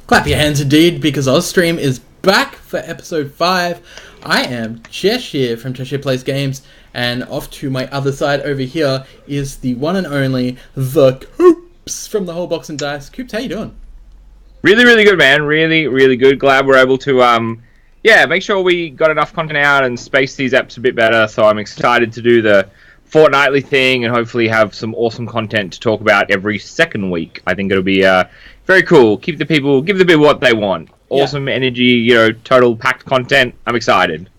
Clap your hands indeed, because AUStream is back for episode 5. I am Jesh here from Cheshire Plays Games, and off to my other side over here is the one and only, the Coops from the Whole Box and Dice. Coops, how you doing? Really good, man. Really good. Glad we're able to, make sure we got enough content out and space these apps a bit better. So I'm excited to do the fortnightly thing and hopefully have some awesome content to talk about every second week. I think it'll be very cool. Give the people what they want. Awesome energy, total packed content. I'm excited.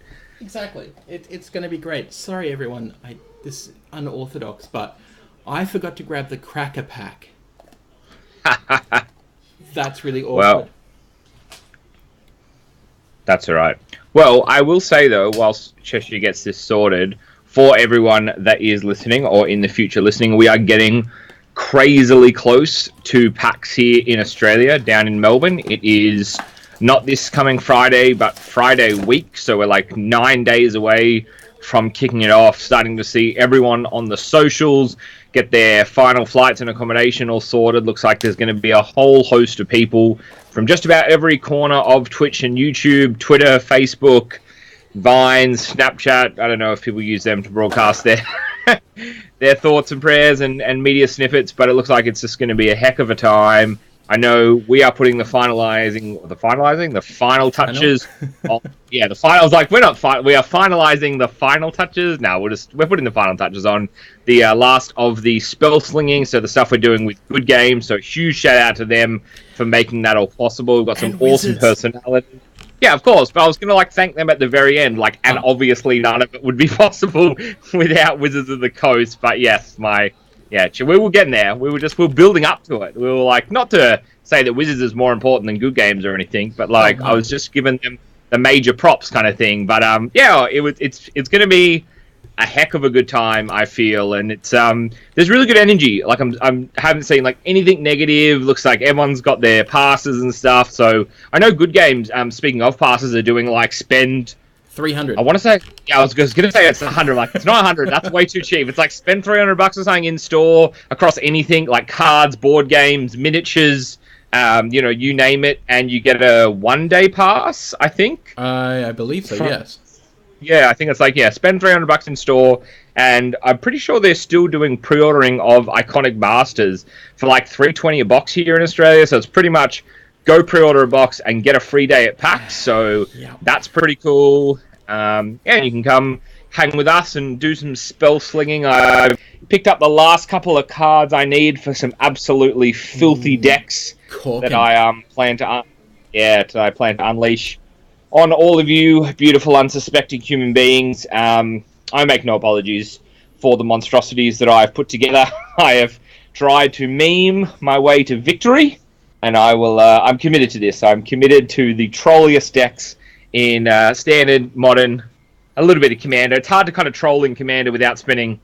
Exactly. It's going to be great. Sorry, everyone. This is unorthodox, but I forgot to grab the cracker pack. That's really awkward. Well, that's all right. Well, I will say, though, whilst Cheshire gets this sorted, for everyone that is listening or in the future listening, we are getting crazily close to PAX here in Australia, down in Melbourne. It is not this coming Friday, but Friday week, so we're like 9 days away from kicking it off, starting to see everyone on the socials get their final flights and accommodation all sorted. Looks like there's going to be a whole host of people from just about every corner of Twitch and YouTube, Twitter, Facebook, Vines, Snapchat. I don't know if people use them to broadcast their thoughts and prayers and media snippets, but it looks like it's just going to be a heck of a time. I know we are putting the final touches. The finals. Like we are finalizing the final touches. No, we're putting the final touches on the last of the spell slinging. So the stuff we're doing with Good Games. So huge shout out to them for making that all possible. We've got some awesome personality. Yeah, of course. But I was gonna thank them at the very end. And obviously none of it would be possible without Wizards of the Coast. But yes, we were getting there. We were building up to it. We were not to say that Wizards is more important than Good Games or anything, but I was just giving them the major props kind of thing. But it's going to be a heck of a good time, I feel, and it's there's really good energy. I haven't seen anything negative. Looks like everyone's got their passes and stuff. So I know Good Games. Speaking of passes, are doing spend 300. I want to say, I was going to say it's 100. It's not 100. That's way too cheap. It's spend $300 or something in store across anything cards, board games, miniatures, you name it, and you get a 1 day pass. I think. I believe so. Yes. Yeah, I think it's spend $300 in store, and I'm pretty sure they're still doing pre-ordering of Iconic Masters for $320 a box here in Australia. So it's pretty much go pre-order a box and get a free day at PAX, so that's pretty cool. You can come hang with us and do some spell slinging. I picked up the last couple of cards I need for some absolutely filthy decks that I plan to unleash on all of you beautiful, unsuspecting human beings. I make no apologies for the monstrosities that I've put together. I have tried to meme my way to victory. And I will. I'm committed to this. I'm committed to the trolliest decks in standard, modern, a little bit of Commander. It's hard to kind of troll in Commander without spending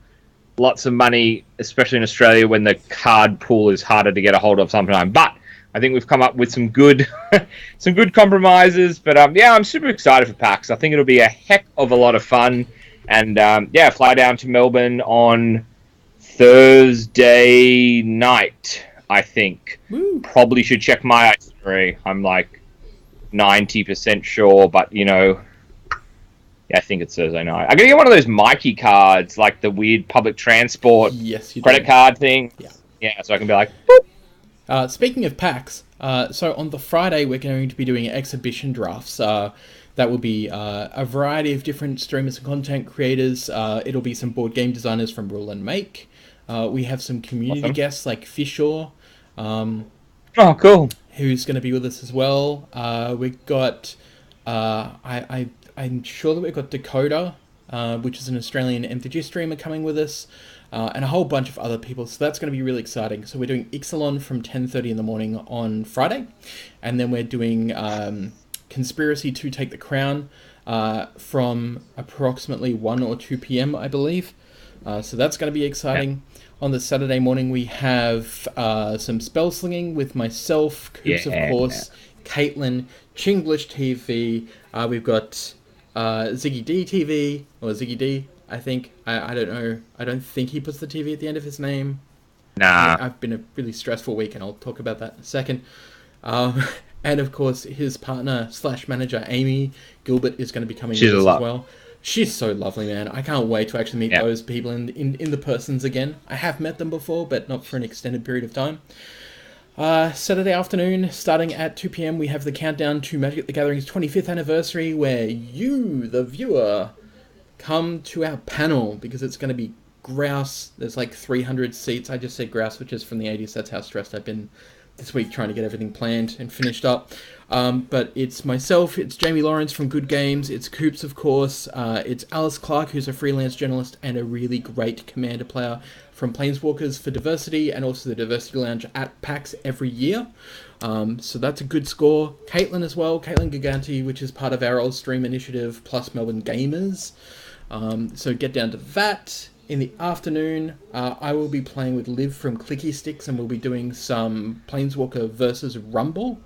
lots of money, especially in Australia when the card pool is harder to get a hold of sometimes. But I think we've come up with some good, some good compromises. But I'm super excited for PAX. I think it'll be a heck of a lot of fun. And fly down to Melbourne on Thursday night. I think. Woo. Probably should check my itinerary. I'm 90% sure, but I think it's Thursday night. I'm gonna get one of those Mikey cards, the weird public transport credit card thing. Yeah, so I can be boop. Speaking of PAX, so on the Friday we're going to be doing exhibition drafts. That will be a variety of different streamers and content creators. It'll be some board game designers from Rule and Make. We have some community guests like Fisher. Cool. Who's going to be with us as well. We've got, I'm sure that we've got Dakota, which is an Australian MTG streamer coming with us, and a whole bunch of other people. So that's going to be really exciting. So we're doing Ixalan from 10:30 in the morning on Friday, and then we're doing Conspiracy to Take the Crown from approximately 1 or 2 p.m, I believe. So that's going to be exciting. Yeah. On the Saturday morning, we have some spell slinging with myself, Coops, of course, Caitlin, Chinglish TV. We've got ZiggyD TV, or ZiggyD, I think. I don't know. I don't think he puts the TV at the end of his name. Nah. I've been a really stressful week, and I'll talk about that in a second. And of course, his partner / manager, Amie Gilbert, is going to be coming She's with us a lot. as well. She's so lovely, man. I can't wait to actually meet those people in the persons again. I have met them before, but not for an extended period of time. Saturday afternoon, starting at 2 p.m, we have the countdown to Magic the Gathering's 25th anniversary, where you, the viewer, come to our panel, because it's going to be grouse. There's like 300 seats. I just said grouse, which is from the 80s. That's how stressed I've been this week trying to get everything planned and finished up. But it's myself, it's Jamie Lawrence from Good Games, it's Coops, of course, it's Alice Clark, who's a freelance journalist and a really great Commander player from Planeswalkers for Diversity, and also the Diversity Lounge at PAX every year. So that's a good score. Caitlin as well, Caitlin Giganti, which is part of our AUStream initiative, plus Melbourne Gamers. So get down to that. In the afternoon, I will be playing with Liv from Clicky Sticks, and we'll be doing some Planeswalker versus Rumble.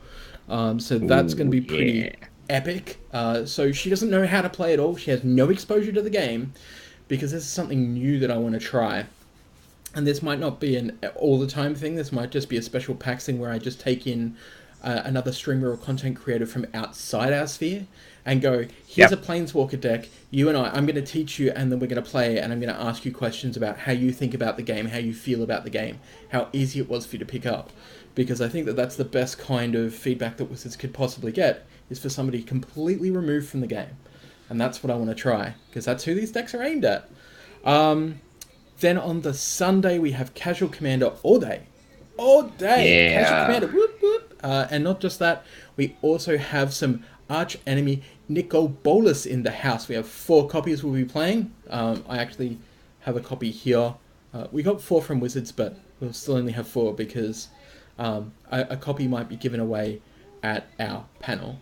So that's going to be pretty epic. So she doesn't know how to play at all. She has no exposure to the game, because this is something new that I want to try. And this might not be an all-the-time thing. This might just be a special PAX thing where I just take in another streamer or content creator from outside our sphere and go, here's a Planeswalker deck, you and I'm going to teach you, and then we're going to play, and I'm going to ask you questions about how you think about the game, how you feel about the game, how easy it was for you to pick up. Because I think that that's the best kind of feedback that Wizards could possibly get, is for somebody completely removed from the game. And that's what I want to try, because that's who these decks are aimed at. Then on the Sunday, we have Casual Commander all day. All day! Yeah. Casual Commander, whoop whoop! And not just that, we also have some arch enemy Nicol Bolas in the house. We have 4 copies we'll be playing. I actually have a copy here. We got 4 from Wizards, but we'll still only have 4 because a copy might be given away at our panel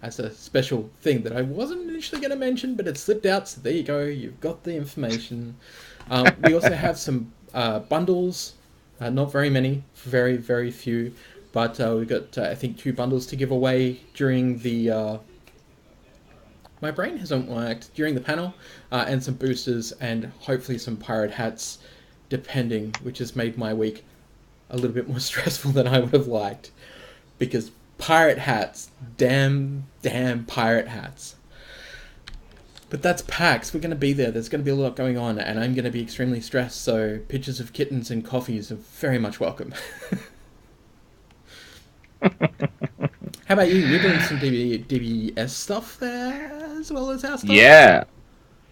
as a special thing that I wasn't initially going to mention, but it slipped out, so there you go, you've got the information. We also have some bundles, not very many, very, very few, but we've got, I think, 2 bundles to give away during the... my brain hasn't worked. During the panel, and some boosters, and hopefully some pirate hats, depending, which has made my week a little bit more stressful than I would have liked, because pirate hats, damn pirate hats. But that's PAX. We're going to be there. There's going to be a lot going on, and I'm going to be extremely stressed, so pictures of kittens and coffees are very much welcome. How about you? You're doing some DBS stuff there, as well as our stuff?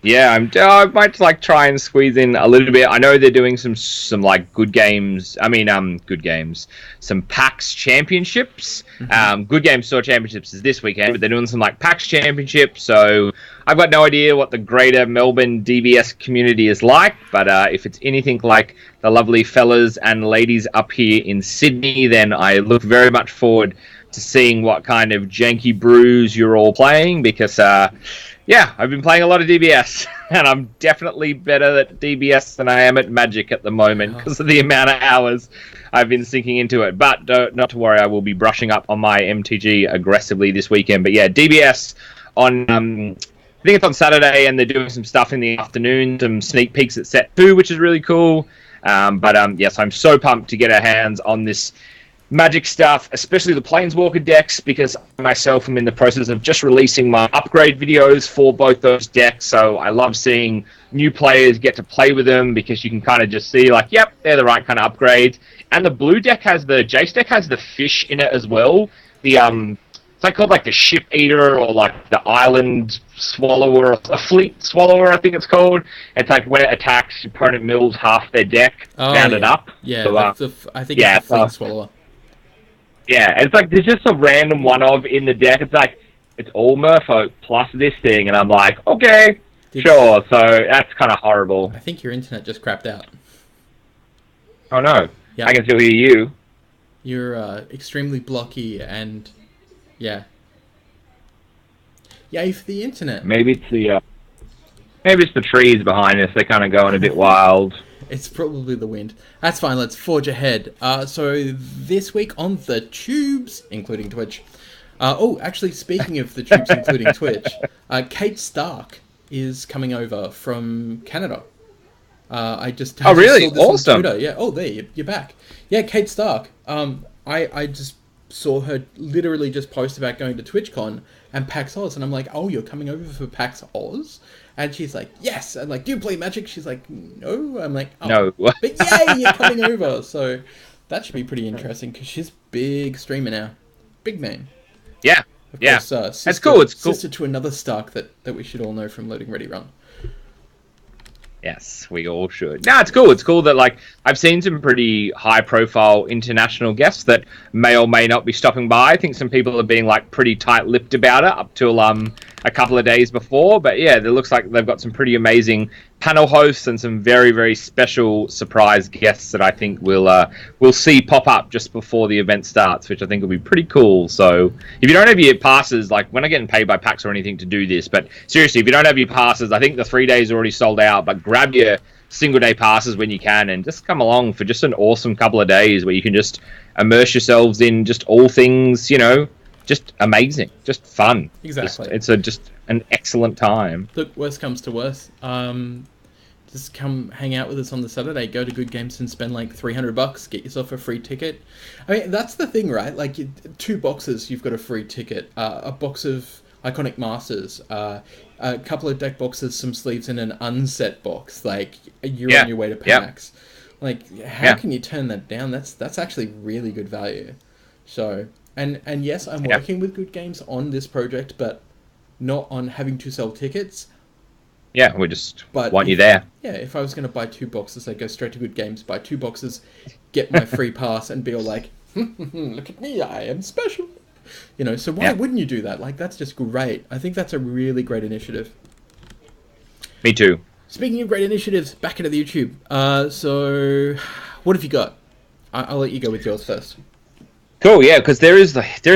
Yeah, I might like try and squeeze in a little bit. I know they're doing some like good games. Some PAX championships. Mm-hmm. Good Games Store Championships is this weekend, but they're doing some like PAX championships. So I've got no idea what the greater Melbourne DBS community is like, but if it's anything like the lovely fellas and ladies up here in Sydney, then I look very much forward to seeing what kind of janky brews you're all playing, because I've been playing a lot of DBS, and I'm definitely better at DBS than I am at Magic at the moment because of the amount of hours I've been sinking into it. But not to worry, I will be brushing up on my MTG aggressively this weekend. But yeah, DBS on, I think it's on Saturday, and they're doing some stuff in the afternoon, some sneak peeks at Set 2, which is really cool. Yes, I'm so pumped to get our hands on this Magic stuff, especially the Planeswalker decks, because I myself am in the process of just releasing my upgrade videos for both those decks, so I love seeing new players get to play with them, because you can kind of just see, like, yep, they're the right kind of upgrades. And the blue deck Jace deck has the fish in it as well. It's like called like the Ship Eater, or like the Island Swallower, a Fleet Swallower, I think it's called. It's like when it attacks, your opponent mills half their deck, it up. Yeah, so, I think it's the Fleet Swallower. Yeah, it's like there's just a random one-of in the deck. It's like, it's all Merfolk plus this thing, and I'm like, okay, sure. So that's kind of horrible. I think your internet just crapped out. Oh no, yeah. I can still hear you. You're extremely blocky, and yeah. Yay for the internet. Maybe it's the trees behind us. They're kind of going a bit wild. It's probably the wind. That's fine, let's forge ahead. So this week on the tubes, including Twitch... actually, speaking of the tubes, including Twitch, Kate Stark is coming over from Canada. I just... Oh, really? Saw this awesome. on Twitter. Yeah, there, you're back. Yeah, Kate Stark. I just saw her literally just post about going to TwitchCon and PAX Oz, and I'm like, oh, you're coming over for PAX Oz? And she's like, yes. I'm like, do you play Magic? She's like, no. I'm like, oh, No. but yay, you're coming over. So that should be pretty interesting because she's big streamer now, big name. Yeah, Of yeah. course, sister, It's cool. It's cool. Sister to another Stark that we should all know from Loading Ready Run. Yes, we all should. No, it's cool. It's cool that, like, I've seen some pretty high-profile international guests that may or may not be stopping by. I think some people are being, like, pretty tight-lipped about it up till a couple of days before. But, yeah, it looks like they've got some pretty amazing panel hosts and some very, very special surprise guests that I think we'll see pop up just before the event starts, which I think will be pretty cool. So if you don't have your passes, like, we're not getting paid by PAX or anything to do this, but seriously, if you don't have your passes, I think the 3 days are already sold out, but grab your single day passes when you can and just come along for just an awesome couple of days where you can just immerse yourselves in just all things, you know, just amazing, just fun. Exactly. It's just an excellent time. Look, worst comes to worst. Just come hang out with us on the Saturday. Go to Good Games and spend like $300. Get yourself a free ticket. I mean, that's the thing, right? Like 2 boxes, you've got a free ticket. A box of Iconic Masters. A couple of deck boxes, some sleeves, and an unset box. Like you're on your way to PAX. Like how can you turn that down? That's actually really good value. So and yes, I'm working with Good Games on this project, but not on having to sell tickets. Yeah, we just want you there. Yeah, if I was going to buy 2 boxes, I'd go straight to Good Games, buy 2 boxes, get my free pass, and be all like, look at me, I am special. You know, so why wouldn't you do that? Like, that's just great. I think that's a really great initiative. Me too. Speaking of great initiatives, back into the YouTube. So, what have you got? I'll let you go with yours first. Cool, yeah, because there's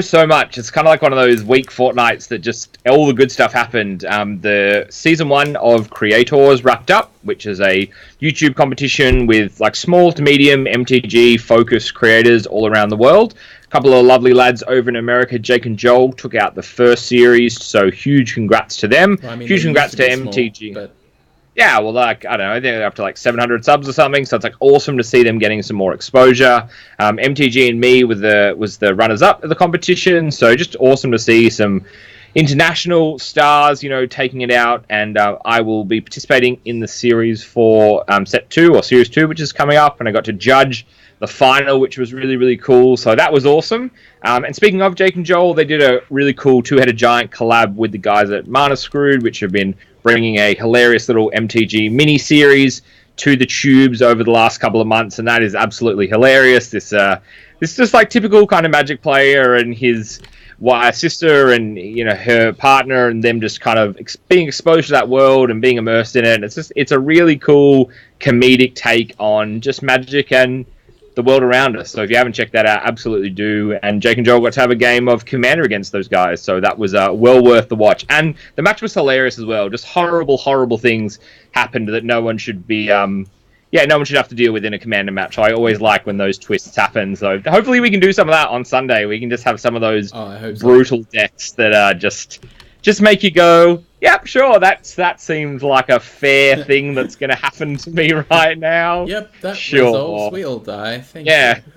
so much. It's kind of like one of those week fortnights that just all the good stuff happened. The season 1 of CreaYTors wrapped up, which is a YouTube competition with like small to medium MTG focused creators all around the world. A couple of lovely lads over in America, Jake and Joel, took out the first series, so huge congrats to them. Well, I mean, huge congrats to MTG. Small, but... Yeah, well, like, I don't know, I think they're up to like 700 subs or something, so it's like awesome to see them getting some more exposure. MTG and me was the runners-up of the competition, so just awesome to see some international stars, you know, taking it out, and I will be participating in the series for set 2, or series 2, which is coming up, and I got to judge the final, which was really, really cool, so that was awesome. And speaking of Jake and Joel, they did a really cool two-headed giant collab with the guys at Mana Screwed, which have been bringing a hilarious little MTG mini-series to the tubes over the last couple of months, and that is absolutely hilarious. This is just like typical kind of Magic player and his sister and, you know, her partner, and them just kind of being exposed to that world and being immersed in it. And it's a really cool comedic take on just Magic and the world around us. So if you haven't checked that out, absolutely do. And Jake and Joel got to have a game of Commander against those guys, so that was well worth the watch. And the match was hilarious as well. Just horrible things happened that no one should be no one should have to deal with in a Commander match. So I always like when those twists happen. So hopefully we can do some of that on Sunday. We can just have some of those brutal decks that just make you go, yep, sure, that seems like a fair thing that's going to happen to me right now. Yep, that resolves. We all die.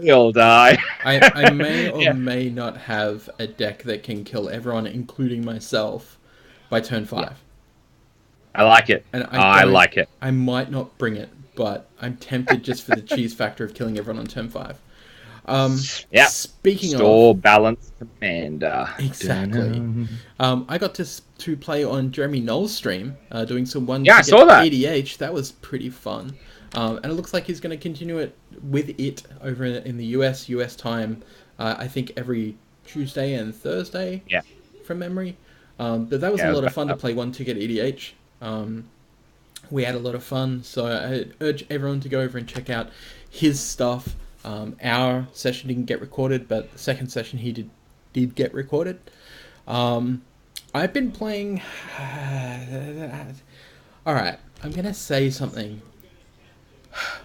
We all die. I may or may not have a deck that can kill everyone, including myself, by turn 5. Yeah. I like it. And I like it. I might not bring it, but I'm tempted just for the cheese factor of killing everyone on turn 5. Speaking Store balance commander. Exactly. I got to play on Jeremy Noel's stream, doing some I saw that. EDH. That was pretty fun. And it looks like he's going to continue it with it over in the US time. I think every Tuesday and Thursday. Yeah. From memory. But that was a lot of fun to play one ticket EDH. We had a lot of fun, so I urge everyone to go over and check out his stuff. Our session didn't get recorded, but the second session he did get recorded. I've been playing... Alright, I'm going to say something.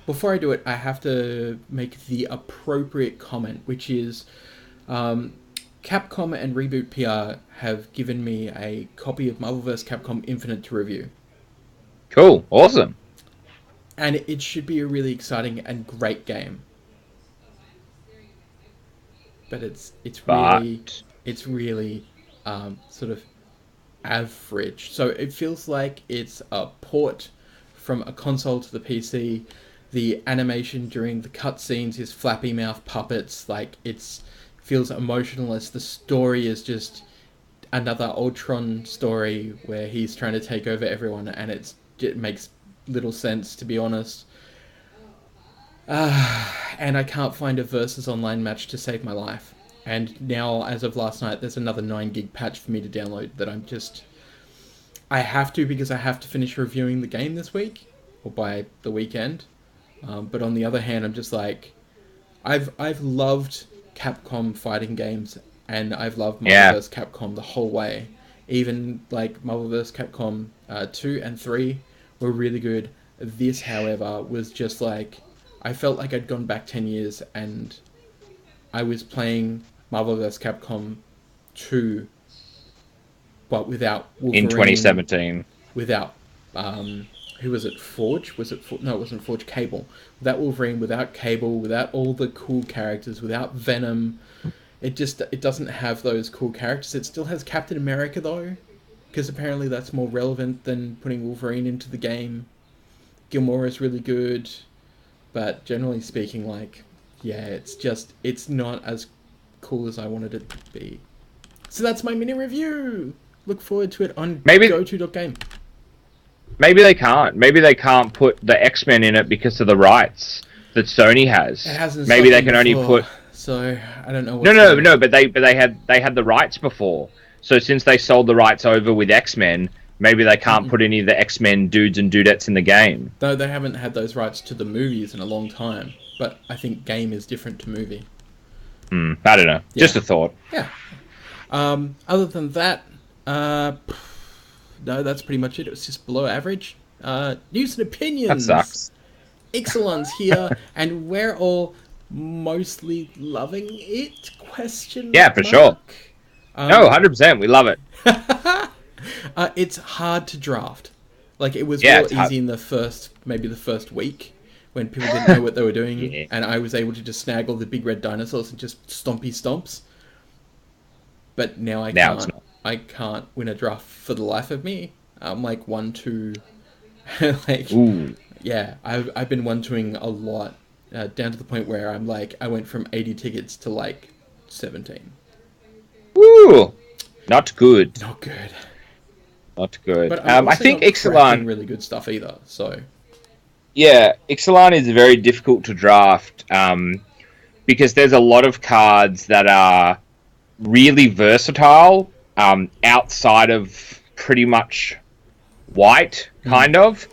Before I do it, I have to make the appropriate comment, which is Capcom and Reboot PR have given me a copy of Marvel vs. Capcom Infinite to review. Cool, awesome. And it should be a really exciting and great game. but it's But really sort of average. So it feels like it's a port from a console to the PC. The animation during the cutscenes is flappy mouth puppets. Like, it's feels emotionless. The story is just another Ultron story where he's trying to take over everyone, and it makes little sense, to be honest. And I can't find a Versus Online match to save my life. And now, as of last night, there's another 9 gig patch for me to download that I have to, because I have to finish reviewing the game this week, or by the weekend. But on the other hand, I'm just like, I've loved Capcom fighting games, and I've loved Marvel vs. Capcom the whole way. Even like Marvel vs. Capcom 2 and 3 were really good. This, however, was just like, I felt like I'd gone back 10 years and I was playing Marvel vs. Capcom 2, but without Wolverine. In 2017. Without, who was it? Forge? No, it wasn't Forge. Cable. Without Wolverine, without Cable, without all the cool characters, without Venom. It doesn't have those cool characters. It still has Captain America, though, because apparently that's more relevant than putting Wolverine into the game. Gamora is really good, but generally speaking, like, yeah, it's not as cool as I wanted it to be. So that's my mini review. Look forward to it on GoTo.game. Maybe they can't. Maybe they can't put the X-Men in it because of the rights that Sony has. It hasn't. Maybe they can only put. So I don't know. No. But they had the rights before. So since they sold the rights over with X-Men, maybe they can't put any of the X-Men dudes and dudettes in the game. No, they haven't had those rights to the movies in a long time. But I think game is different to movie. I don't know. Yeah. Just a thought. Yeah. Other than that, no, that's pretty much it. It was just below average. News and opinions. That sucks. Ixalan's here, and we're all mostly loving it? Yeah, for sure. No, 100%. We love it. It's hard to draft. Like, it was real easy in the first week when people didn't know what they were doing, and I was able to just snag all the big red dinosaurs and just stompy stomps. But now I can't. I can't win a draft for the life of me. I'm like 1-2. Like, ooh. Yeah, I've been 1-2ing a lot, down to the point where I'm like, I went from 80 tickets to like 17. Woo! Not good. Not good. Not good. But I think Ixalan really good stuff either. So yeah, Ixalan is very difficult to draft because there's a lot of cards that are really versatile outside of pretty much white, kind of.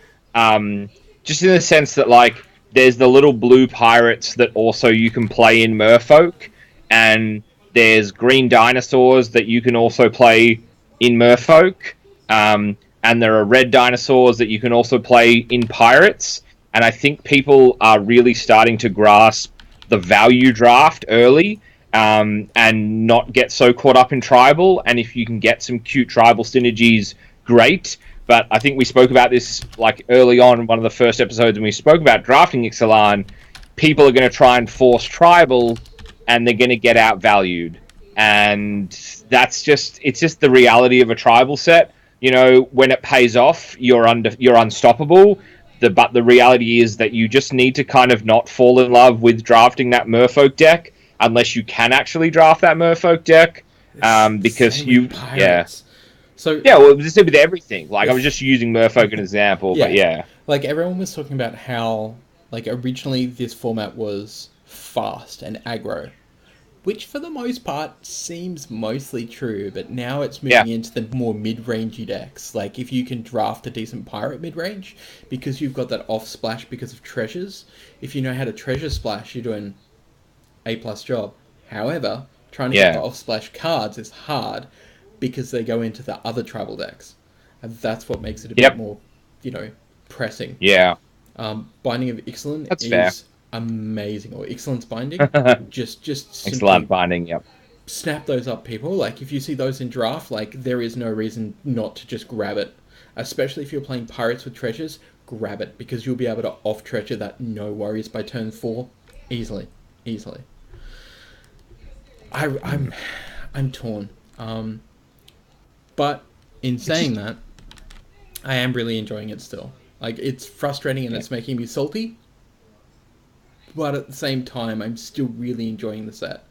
Just in the sense that, like, there's the little blue pirates that also you can play in Merfolk, and there's green dinosaurs that you can also play in Merfolk, and there are red dinosaurs that you can also play in Pirates, and I think people are really starting to grasp the value draft early, and not get so caught up in Tribal, and if you can get some cute Tribal synergies, great. But I think we spoke about this like early on in one of the first episodes when we spoke about drafting Ixalan. People are going to try and force Tribal, and they're going to get outvalued. And it's just the reality of a Tribal set. You know, when it pays off, you're unstoppable. But the reality is that you just need to kind of not fall in love with drafting that Merfolk deck unless you can actually draft that Merfolk deck. Because So yeah, well, this is with everything. Like, I was just using Merfolk as an example, but yeah. Like, everyone was talking about how, like, originally this format was fast and aggro, which for the most part seems mostly true, but now it's moving into the more mid-rangey decks. Like, if you can draft a decent pirate mid-range, because you've got that off-splash because of treasures, if you know how to treasure splash, you're doing A+ job. However, trying to get the off-splash cards is hard, because they go into the other Tribal decks. And that's what makes it a bit more, pressing. Yeah. Binding of Ixalan is fair. Amazing. Or Ixalan's Binding. just Ixalan Binding, yep. Snap those up, people. Like, if you see those in draft, like, there is no reason not to just grab it. Especially if you're playing Pirates with treasures, grab it. Because you'll be able to off-treasure that no worries by turn 4. Easily. I'm torn. But in saying that, I am really enjoying it still. Like, it's frustrating and it's making me salty, but at the same time, I'm still really enjoying the set.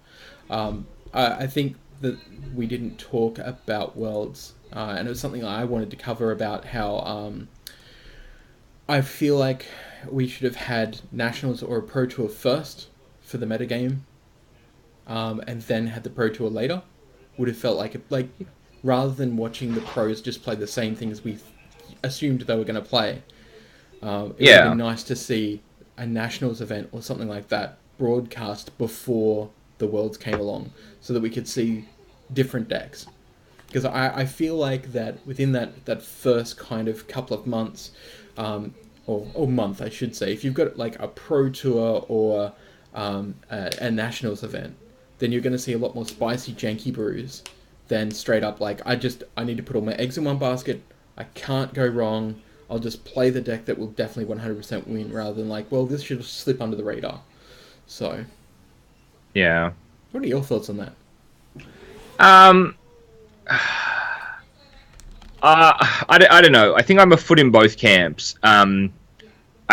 I think that we didn't talk about Worlds, and it was something I wanted to cover about how I feel like we should have had Nationals or a Pro Tour first for the metagame, and then had the Pro Tour later. Would have felt like rather than watching the pros just play the same things we assumed they were going to play. It would be nice to see a Nationals event or something like that broadcast before the Worlds came along, so that we could see different decks. Because I feel like that within that first kind of couple of months, or month I should say, if you've got like a Pro Tour or a Nationals event, then you're going to see a lot more spicy janky brews than straight up like, I need to put all my eggs in one basket, I can't go wrong, I'll just play the deck that will definitely 100% win, rather than like, well, this should slip under the radar. So, yeah. What are your thoughts on that? I don't know. I think I'm a foot in both camps. I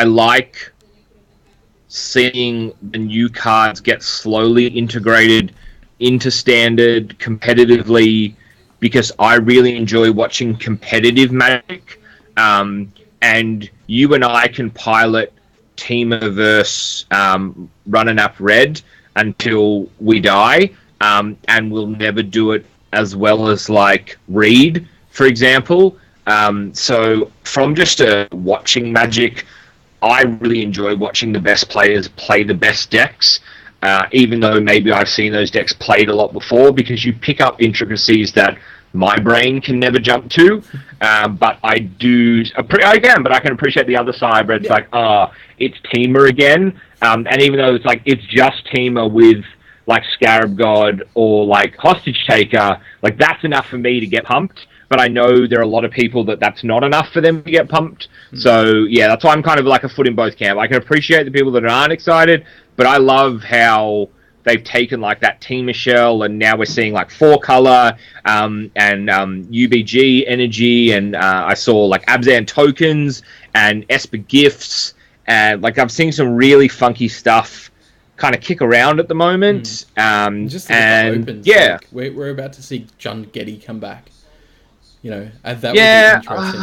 like seeing the new cards get slowly integrated into Standard competitively, because I really enjoy watching competitive Magic. And you and I can pilot Teamer versus running up red until we die, and we'll never do it as well as like Reed, for example. So from just watching Magic, I really enjoy watching the best players play the best decks, even though maybe I've seen those decks played a lot before, because you pick up intricacies that my brain can never jump to. But I do, but I can appreciate the other side where it's like, it's Teamer again. And even though it's like, it's just Teamer with like Scarab God or like Hostage Taker, like that's enough for me to get pumped. But I know there are a lot of people that's not enough for them to get pumped. So yeah, that's why I'm kind of like a foot in both camp. I can appreciate the people that aren't excited, but I love how they've taken like that Teamer shell, and now we're seeing like 4-color and UBG energy, and I saw like Abzan tokens and Esper gifts, and like I'm seeing some really funky stuff kind of kick around at the moment. Just and opens, yeah, like, we're about to see John Getty come back. You know, and that would be interesting.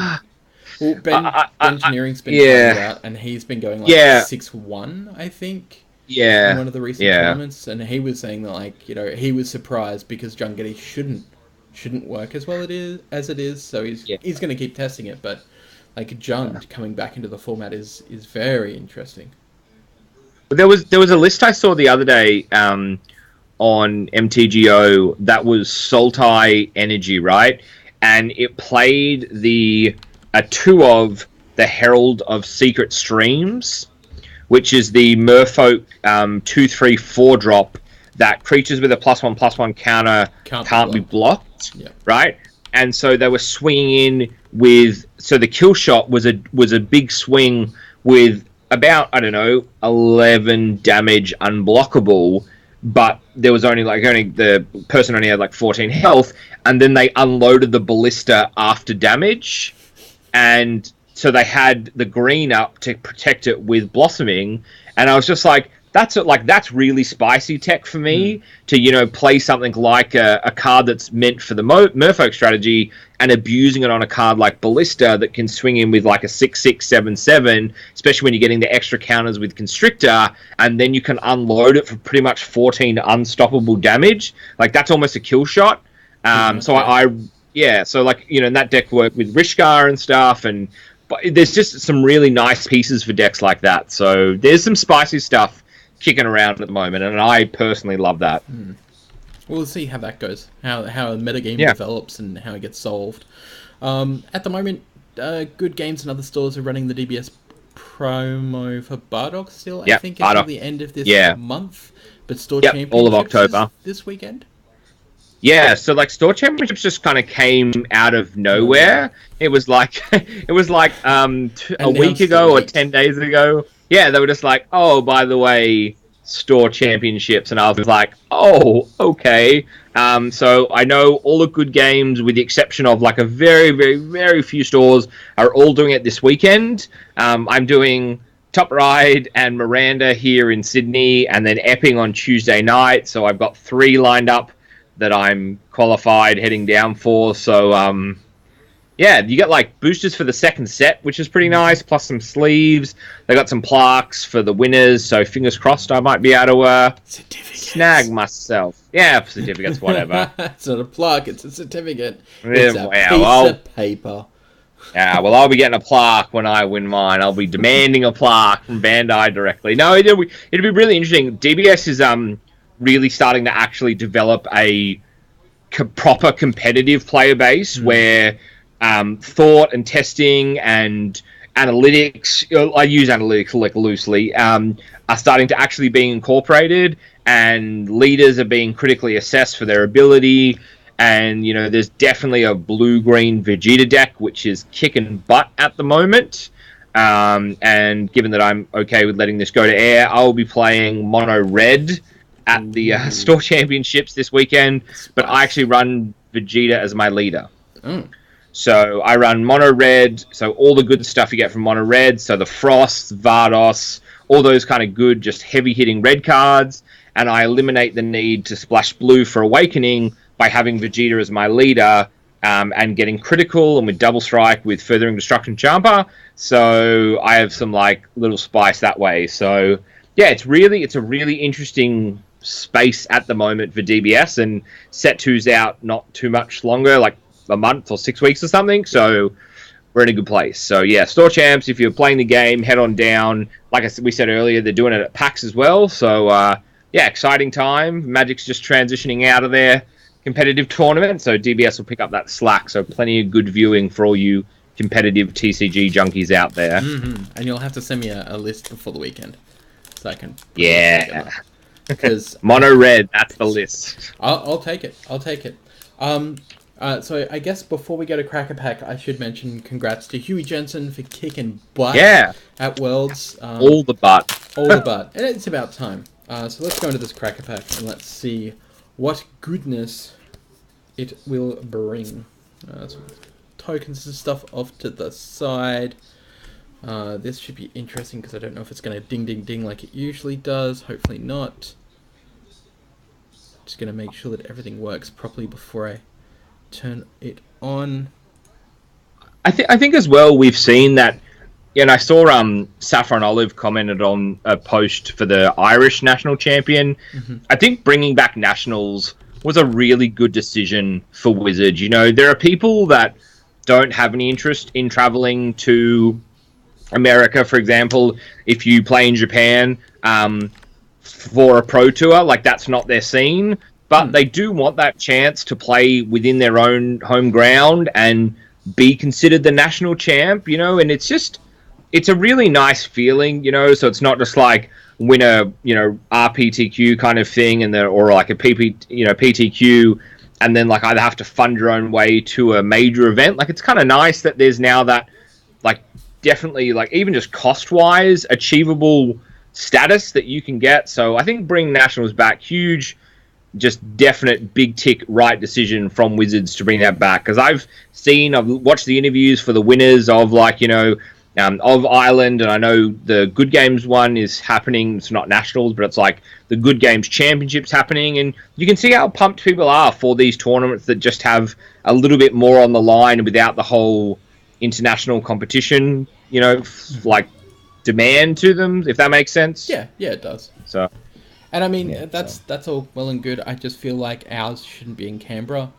Well, Ben Engineering's been playing out, and he's been going like 6-1, I think. In one of the recent tournaments, and he was saying that, like, you know, he was surprised because John Getty shouldn't work as well as it is. So he's going to keep testing it, but like John coming back into the format is very interesting. There was a list I saw the other day on MTGO that was Sultai Energy, right? And it played a 2 of the Herald of Secret Streams, which is the Merfolk 2/3/4 drop that creatures with a +1/+1 counter can't be blocked, right? And so they were swinging in with, so the kill shot was a big swing with about, I don't know, 11 damage unblockable, but there was only the person only had like 14 health, and then they unloaded the ballista after damage, and so they had the green up to protect it with blossoming, and I was just like, that's really spicy tech for me to, you know, play something like a card that's meant for the Merfolk strategy and abusing it on a card like Ballista that can swing in with like a 6/6/7/7, especially when you're getting the extra counters with Constrictor, and then you can unload it for pretty much 14 unstoppable damage. Like, that's almost a kill shot. So so like, you know, and that deck worked with Rishkar and stuff, but there's just some really nice pieces for decks like that. So there's some spicy stuff kicking around at the moment, and I personally love that. We'll see how that goes, how a metagame develops and how it gets solved. At the moment, Good Games and other stores are running the DBS promo for Bardock still, I think, until the end of this month. But Store Championships all of October. This weekend? Yeah, so like Store Championships just kind of came out of nowhere. It was like a week ago or 10 days ago. Yeah, they were just like, oh, by the way, store championships, and I was like, oh, okay. So I know all the good games, with the exception of like a very, very, very few stores, are all doing it this weekend. I'm doing Top Ride and Miranda here in Sydney, and then Epping on Tuesday night. So I've got 3 lined up that I'm qualified heading down for. So yeah, you get like boosters for the second set, which is pretty nice, plus some sleeves. They got some plaques for the winners, so fingers crossed I might be able to snag myself. Yeah, certificates, whatever. It's not a plaque, it's a certificate. Yeah, It's a piece of paper. Yeah, well, I'll be getting a plaque when I win mine. I'll be demanding a plaque from Bandai directly. No, it'll be really interesting. DBS is really starting to actually develop a proper competitive player base where thought and testing and analytics, I use analytics like loosely, are starting to actually be incorporated, and leaders are being critically assessed for their ability. And, you know, there's definitely a blue-green Vegeta deck, which is kicking butt at the moment. And given that I'm okay with letting this go to air, I'll be playing mono red at the store championships this weekend. But I actually run Vegeta as my leader. So I run mono red, so all the good stuff you get from mono red, so the Frost, Vardos, all those kind of good, just heavy-hitting red cards, and I eliminate the need to splash blue for Awakening by having Vegeta as my leader, and getting critical, and with double strike with Furthering Destruction Champa, so I have some like little spice that way. So yeah, it's a really interesting space at the moment for DBS, and set 2's out not too much longer, like a month or 6 weeks or something, so we're in a good place. So yeah, store champs, if you're playing the game, head on down. Like we said earlier, they're doing it at PAX as well, so yeah, exciting time. Magic's just transitioning out of their competitive tournament, so DBS will pick up that slack, so plenty of good viewing for all you competitive TCG junkies out there. And you'll have to send me a list before the weekend so I can because mono red, that's the list. I'll take it. So I guess before we go to Cracker Pack, I should mention congrats to Huey Jensen for kicking butt at Worlds. All the butt. And it's about time. So let's go into this Cracker Pack and let's see what goodness it will bring. Some tokens and stuff off to the side. This should be interesting because I don't know if it's going to ding ding ding like it usually does. Hopefully not. Just going to make sure that everything works properly before I turn it on. I think as well we've seen that, and I saw Saffron Olive commented on a post for the Irish national champion. I think bringing back nationals was a really good decision for Wizards. You know, there are people that don't have any interest in traveling to America, for example. If you play in Japan for a pro tour, like that's not their scene. But they do want that chance to play within their own home ground and be considered the national champ, you know, and it's a really nice feeling, you know, so it's not just like win a, you know, RPTQ kind of thing or like a PTQ and then like either have to fund your own way to a major event. Like it's kind of nice that there's now that like definitely like even just cost-wise achievable status that you can get. So I think bringing nationals back, huge, just definite big tick right decision from Wizards to bring that back, because I've watched the interviews for the winners of like, you know, of Ireland, and I know the Good Games one is happening. It's not nationals, but it's like the Good Games Championships happening, and you can see how pumped people are for these tournaments that just have a little bit more on the line without the whole international competition, you know, like demand to them, if that makes sense. Yeah, it does. So. And I mean, that's all well and good. I just feel like ours shouldn't be in Canberra.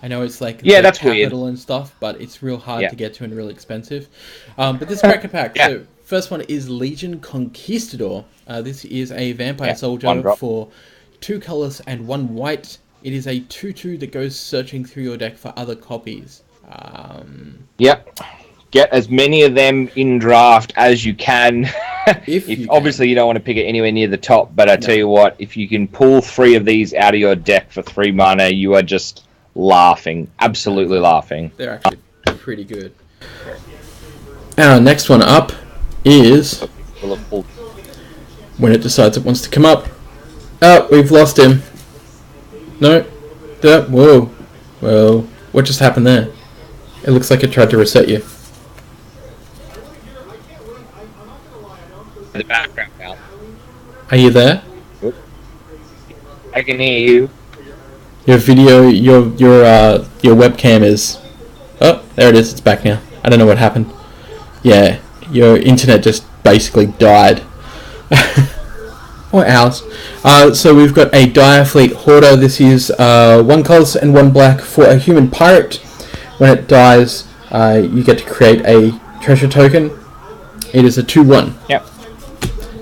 I know it's like the that's capital weird. And stuff, but it's real hard to get to and really expensive. But this Cracker Pack, so first one is Legionquistador. This is a vampire soldier for 2 colors and 1 white. It is a 2/2 that goes searching through your deck for other copies. Get as many of them in draft as you can. Obviously, you don't want to pick it anywhere near the top, but I tell you what, if you can pull 3 of these out of your deck for 3 mana, you are just laughing. Absolutely laughing. They're actually pretty good. Our next one up is when it decides it wants to come up. Oh, we've lost him. No. Whoa. Whoa. What just happened there? It looks like it tried to reset you. The background now. Are you there? I can hear you. Your video, your webcam is... Oh, there it is. It's back now. I don't know what happened. Yeah, your internet just basically died. Or ours. So we've got a Dynafleet Horde. This is 1 colours and 1 black for a human pirate. When it dies, you get to create a treasure token. It is a 2/1. Yep.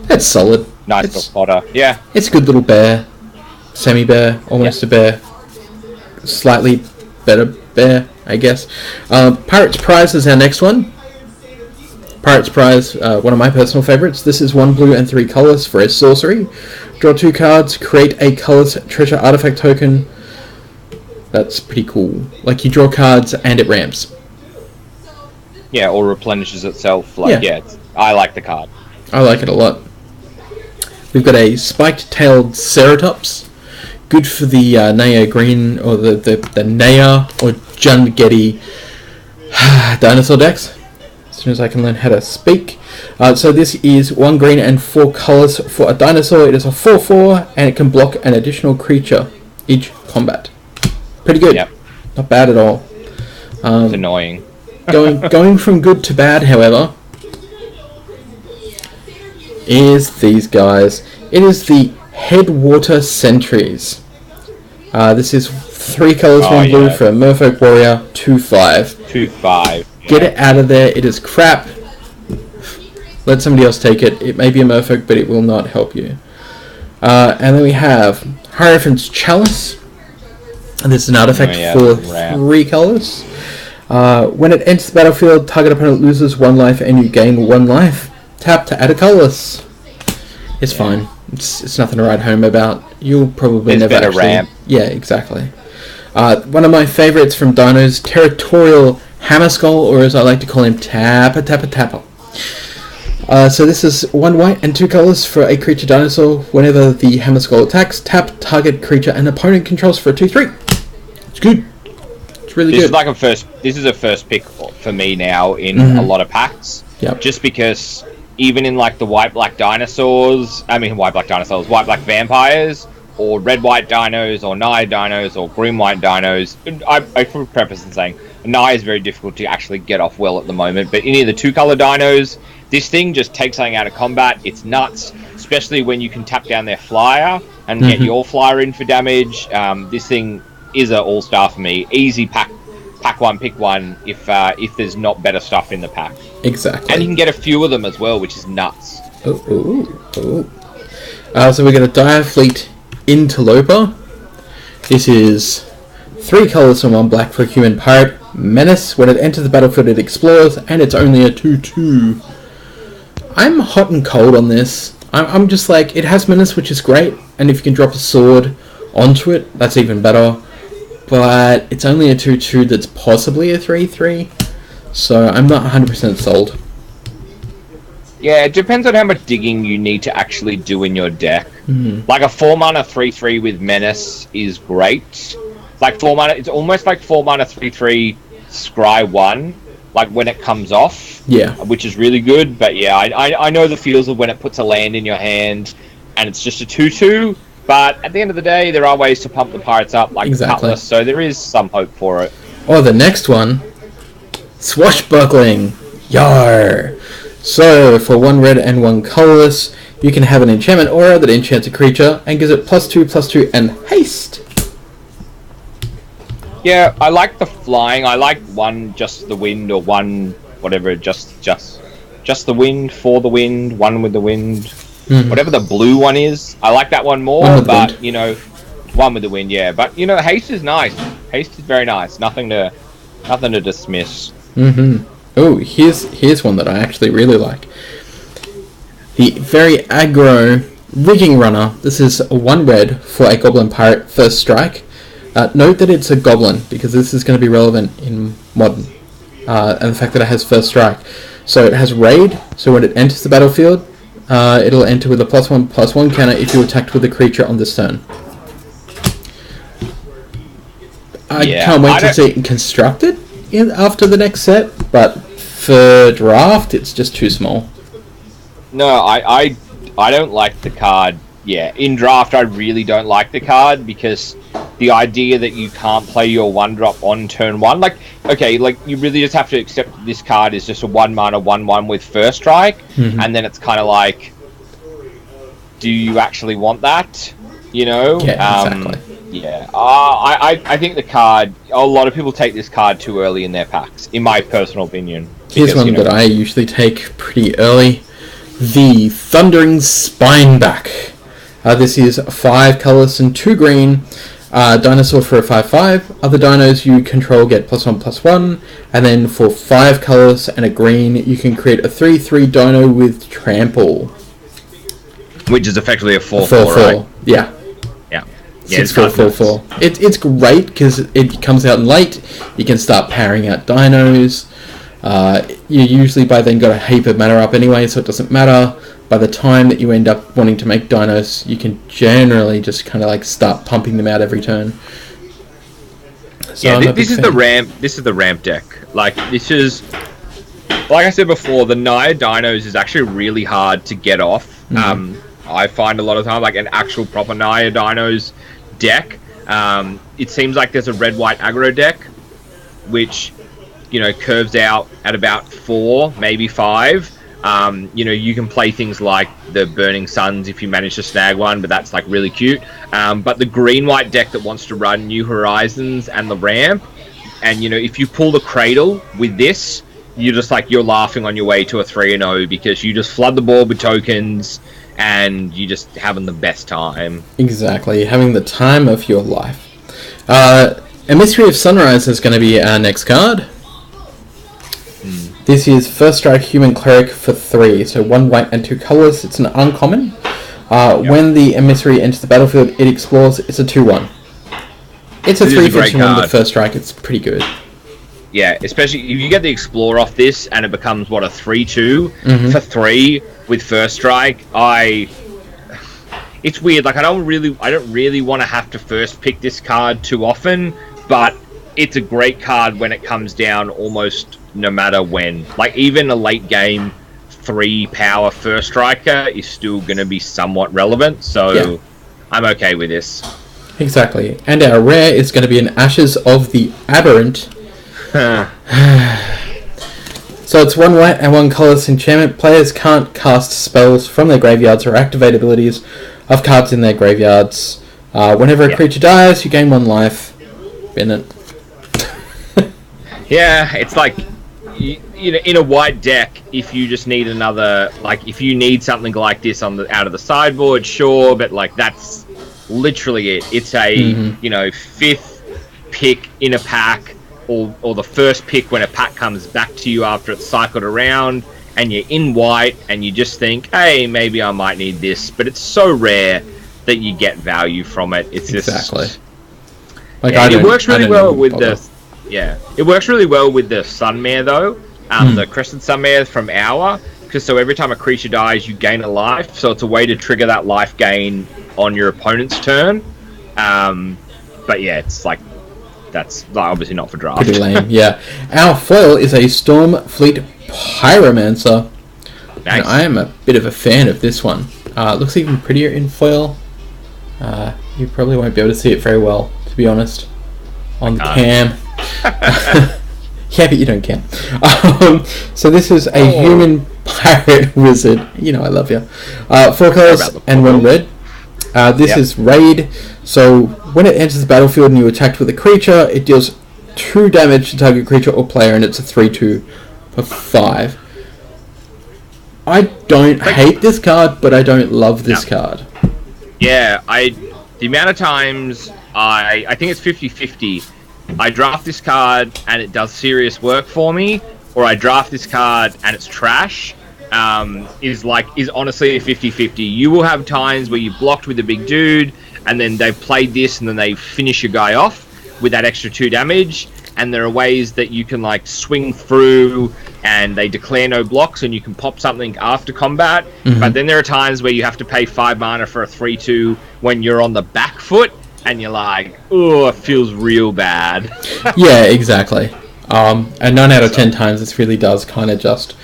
That's solid. Nice little fodder. Yeah. It's a good little bear. Semi-bear. Almost a bear. Slightly better bear, I guess. Pirate's Prize is our next one. Pirate's Prize, one of my personal favourites. This is 1 blue and 3 colours for a sorcery. Draw 2 cards, create a colours treasure artifact token. That's pretty cool. Like, you draw cards and it ramps. Yeah, or replenishes itself. Like, yeah I like the card. I like it a lot. We've got a spiked-tailed Ceratops. Good for the Naya Green, or the Naya or Jungedi dinosaur decks. As soon as I can learn how to speak. So this is 1 green and 4 colours for a dinosaur. It is a 4/4 and it can block an additional creature each combat. Pretty good. Yep. Not bad at all. It's annoying. going from good to bad, however, is these guys. It is the Headwater Sentries. This is 3 colours, 1 blue for a Merfolk Warrior, 2/5. 2/5. Get it out of there. It is crap. Let somebody else take it. It may be a Merfolk, but it will not help you. And then we have Hierophant's Chalice. And this is an artifact for 3 colours. When it enters the battlefield, target opponent loses 1 life and you gain 1 life. Tap to add a colourless. It's fine. It's nothing to write home about. You'll probably never actually... ramp. Yeah, exactly. One of my favourites from Dinos, Territorial Hammerskull, or as I like to call him, Tappa Tappa Tappa. So this is 1 white and 2 colours for a creature dinosaur. Whenever the Hammerskull attacks, tap target creature and opponent controls for a 2/3. It's good. It's really good. This is a first pick for me now in a lot of packs. Yep. Just because even in like the white black dinosaurs, white black vampires, or red white dinos, or Nye dinos, or green white dinos, I put preface in saying Nye is very difficult to actually get off well at the moment. But any of the 2-color dinos, this thing just takes something out of combat. It's nuts, especially when you can tap down their flyer and get your flyer in for damage. This thing is an all-star for me. Easy pack one, pick one if there's not better stuff in the pack. Exactly. And you can get a few of them as well, which is nuts. So we got a Dynafleet Interloper. This is 3 colours and 1 black for a human pirate. Menace. When it enters the battlefield, it explores, and it's only a 2/2. I'm hot and cold on this. I'm just like, it has Menace, which is great, and if you can drop a sword onto it, that's even better. But it's only a 2/2 that's possibly a 3/3, so I'm not 100% sold. Yeah, it depends on how much digging you need to actually do in your deck. Like a 4-mana 3/3 with Menace is great. Like 4 mana, it's almost like 4 mana 3/3 Scry 1, like when it comes off. Yeah. Which is really good, but yeah, I know the feels of when it puts a land in your hand and it's just a 2/2, but at the end of the day, there are ways to pump the pirates up, like Cutlass, so there is some hope for it. Oh, the next one, Swashbuckling. Yar! So, for 1 red and 1 colourless, you can have an enchantment aura that enchants a creature and gives it +2/+2 and haste. Yeah, I like the flying. I like 1 just the wind, or 1 whatever, just the wind, for the wind, 1 with the wind. Whatever the blue one is, I like that one more. But you know, 1 with the wind, yeah. But you know, haste is nice. Haste is very nice. Nothing to dismiss. Oh, here's one that I actually really like. The very aggro Rigging Runner. This is 1 red for a Goblin Pirate, first strike. Note that it's a Goblin, because this is going to be relevant in Modern. And the fact that it has first strike. So it has Raid, so when it enters the battlefield, It'll enter with a +1/+1 counter if you attacked with a creature on this turn. I can't wait to see it constructed after the next set, but for draft, it's just too small. No, I don't like the card. Yeah, in draft, I really don't like the card because the idea that you can't play your 1-drop on turn 1, like, okay, like, you really just have to accept that this card is just a 1-mana 1/1 with first strike, and then it's kind of like, do you actually want that? You know? Yeah, exactly. Yeah, I think the card, a lot of people take this card too early in their packs, in my personal opinion. Here's one that I usually take pretty early. The Thundering Spineback. This is 5 colours and 2 green. Dinosaur for a 5/5. Other dinos you control get +1/+1. And then for 5 colours and a green, you can create a 3/3 dino with trample. Which is effectively a 4/4, right? Yeah. Yeah. 6/4/4/4. It's great because it comes out in late. You can start powering out dinos. You usually by then got a heap of mana up anyway, so it doesn't matter. By the time that you end up wanting to make dinos, you can generally just kind of like start pumping them out every turn. So yeah, this is the ramp. This is the ramp deck. Like, this is, like I said before, the Naya dinos is actually really hard to get off. I find a lot of time, like, an actual proper Naya dinos deck. It seems like there's a red-white aggro deck, which, you know, curves out at about 4, maybe 5. You know, you can play things like the Burning Suns if you manage to snag one, but that's like really cute. But the green-white deck that wants to run New Horizons and the ramp, and you know, if you pull the Cradle with this, you're just like, you're laughing on your way to a 3-0 because you just flood the board with tokens and you're just having the best time. Exactly, having the time of your life. Emissary of Sunrise is going to be our next card. This is First Strike Human Cleric for 3, so 1 white and 2 colours. It's an uncommon. When the Emissary enters the battlefield, it explores. It's a 2/1. It's a 3 for 2/1 with First Strike. It's pretty good. Yeah, especially if you get the Explorer off this and it becomes, what, a 3/2 for 3 with First Strike. It's weird. Like, I don't really want to have to first pick this card too often, but it's a great card when it comes down almost no matter when. Like, even a late game 3 power First Striker is still going to be somewhat relevant, so I'm okay with this. Exactly. And our rare is going to be an Ashes of the Aberrant. So it's 1 white and 1 colourless enchantment. Players can't cast spells from their graveyards or activate abilities of cards in their graveyards. Whenever a creature dies, you gain 1 life. Bennett. Yeah, it's like, you know, in a white deck, if you just need another, like, if you need something like this on the out of the sideboard, sure, but like, that's literally it. It's a you know, 5th pick in a pack, or the first pick when a pack comes back to you after it's cycled around, and you're in white, and you just think, hey, maybe I might need this, but it's so rare that you get value from it. It's exactly. Just, like, yeah, it works really well with the. Yeah, it works really well with the Sunmare though, the Crested Sunmare from Hour, because so every time a creature dies, you gain a life, so it's a way to trigger that life gain on your opponent's turn. But yeah, it's like, that's obviously not for draft. Pretty lame, yeah. Our foil is a Stormfleet Pyromancer. Nice. And I am a bit of a fan of this one. It looks even prettier in foil. You probably won't be able to see it very well, to be honest, on the cam. Yeah, but you don't care. So this is a human pirate wizard. You know I love you. 4 colours and 1 red. This is raid. So when it enters the battlefield and you attack with a creature, it deals 2 damage to target creature or player, and it's a 3/2 for 5. I don't hate this card, but I don't love this card. Yeah, the amount of times I think it's 50-50. I draft this card and it does serious work for me, or I draft this card and it's trash, is honestly a 50-50. You will have times where you've blocked with a big dude, and then they've played this, and then they finish your guy off with that extra 2 damage, and there are ways that you can, like, swing through and they declare no blocks, and you can pop something after combat. But then there are times where you have to pay 5 mana for a 3/2 when you're on the back foot, and you're like, oh, it feels real bad. Yeah, exactly. And 9 out of 10 times this really does kind of just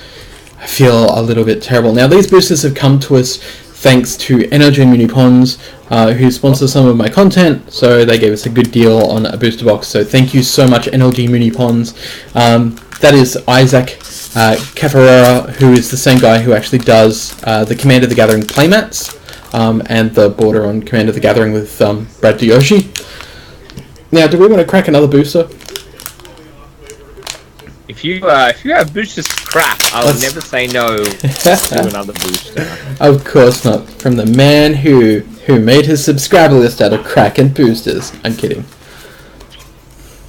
feel a little bit terrible. Now, these boosters have come to us thanks to NLG Muni Ponds, who sponsor some of my content, so they gave us a good deal on a booster box. So thank you so much, NLG Muni Ponds. That is Isaac Cafarera, who is the same guy who actually does the Commander the Gathering playmats, and the border on Commander the Gathering with Brad Diyoshi. Now, do we want to crack another booster? If you have boosters crap, I'll never say no to another booster. Of course not. From the man who made his subscriber list out of Kraken boosters. I'm kidding.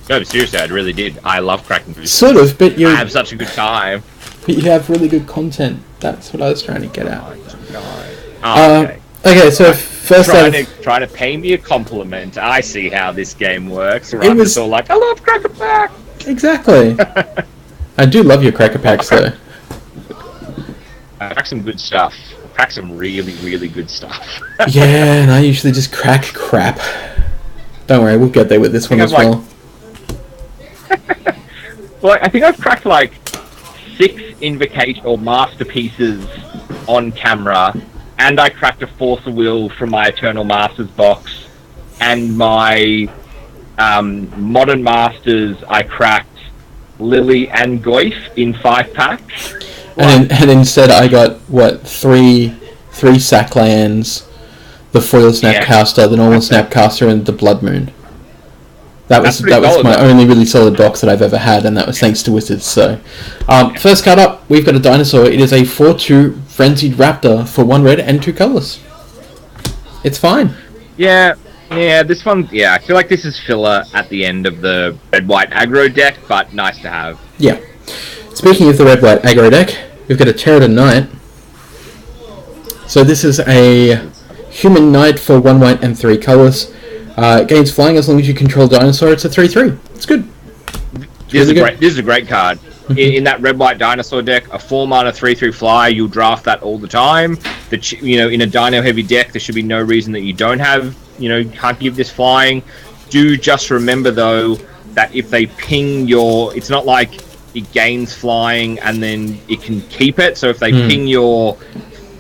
No, but seriously, I really did. I love Kraken boosters. Sort of, but you... I have such a good time. But you have really good content. That's what I was trying to get at. Okay. Okay, so first trying to pay me a compliment. I see how this game works. It was all like, I love Cracker Pack. Exactly. I do love your Cracker Packs, though. I crack some good stuff. I crack some really, really good stuff. Yeah, and I usually just crack crap. Don't worry, we'll get there with this one as well. Well, I think I've cracked like 6 invocation or masterpieces on camera, and I cracked a Force of Will from my Eternal Masters box, and my Modern Masters I cracked Lily and Goyf in 5 packs. And instead I got, what, 3 Sacklands, the Foil Snapcaster, the normal Snapcaster, and the Blood Moon. That was my only really solid box that I've ever had, and that was thanks to Wizards. So, first card up, we've got a Dinosaur. It is a 4/2 Frenzied Raptor for 1 red and 2 colours. It's fine. Yeah, this one, I feel like this is filler at the end of the red-white aggro deck, but nice to have. Yeah. Speaking of the red-white aggro deck, we've got a Terran Knight. So this is a human knight for 1 white and 3 colours. Gains flying as long as you control Dinosaur. It's a 3/3. It's good. This is a great card. In that red-white Dinosaur deck, a 4-mana 3/3 fly, you'll draft that all the time. In a Dino-heavy deck, there should be no reason that you don't have, can't give this flying. Do just remember, though, that if they ping it's not like it gains flying and then it can keep it. So if they ping your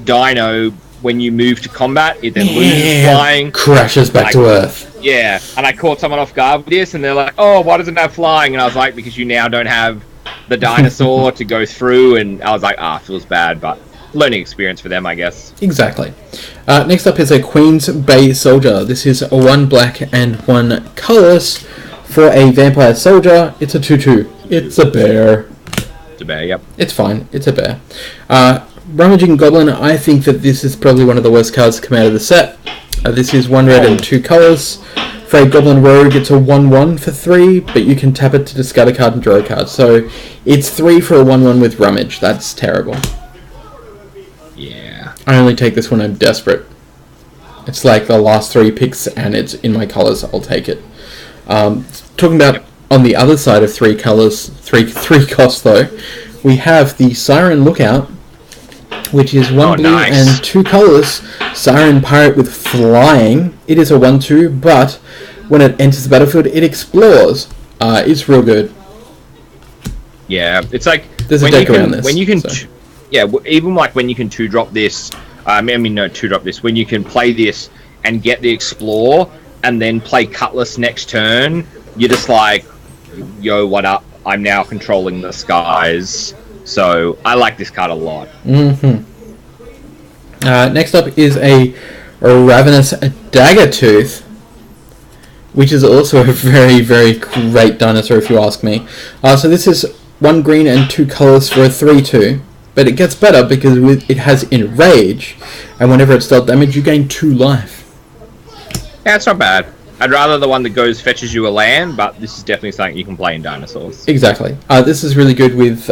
Dino when you move to combat, it then loses flying. Crashes back to Earth. Yeah, and I caught someone off guard with this, and they're like, oh, why doesn't it have flying? And I was like, because you now don't have the Dinosaur to go through, and I was like, feels bad, but learning experience for them, I guess. Exactly. Next up is a Queen's Bay Soldier. This is a 1 black and 1 colourless for a Vampire Soldier. It's a 2/2. It's a bear. It's a bear, yep. It's fine. It's a bear. Rummaging Goblin, I think that this is probably one of the worst cards to come out of the set. This is 1 red and 2 colours. For a Goblin Rogue, it's a 1/1 for 3, but you can tap it to discard a card and draw a card. So it's 3 for a 1/1 with Rummage. That's terrible. Yeah. I only take this when I'm desperate. It's like the last 3 picks, and it's in my colours. I'll take it. Talking about on the other side of 3 colours, 3 costs though, we have the Siren Lookout, which is 1 blue and 2 colours. Siren Pirate with flying. It is a 1/2, but when it enters the battlefield, it explores. It's real good. Yeah, it's like there's a deck around this. When you can, even like when you can 2-drop this. No 2-drop this. When you can play this and get the explore, and then play Cutlass next turn, you're just like, yo, what up? I'm now controlling the skies. So I like this card a lot. Next up is a Ravenous Daggertooth, which is also a very, very great dinosaur if you ask me. So this is 1 green and 2 colours for a 3/2, but it gets better because it has Enrage, and whenever it's dealt damage you gain 2 life. Yeah, it's not bad. I'd rather the one that fetches you a land, but this is definitely something you can play in Dinosaurs. Exactly. This is really good with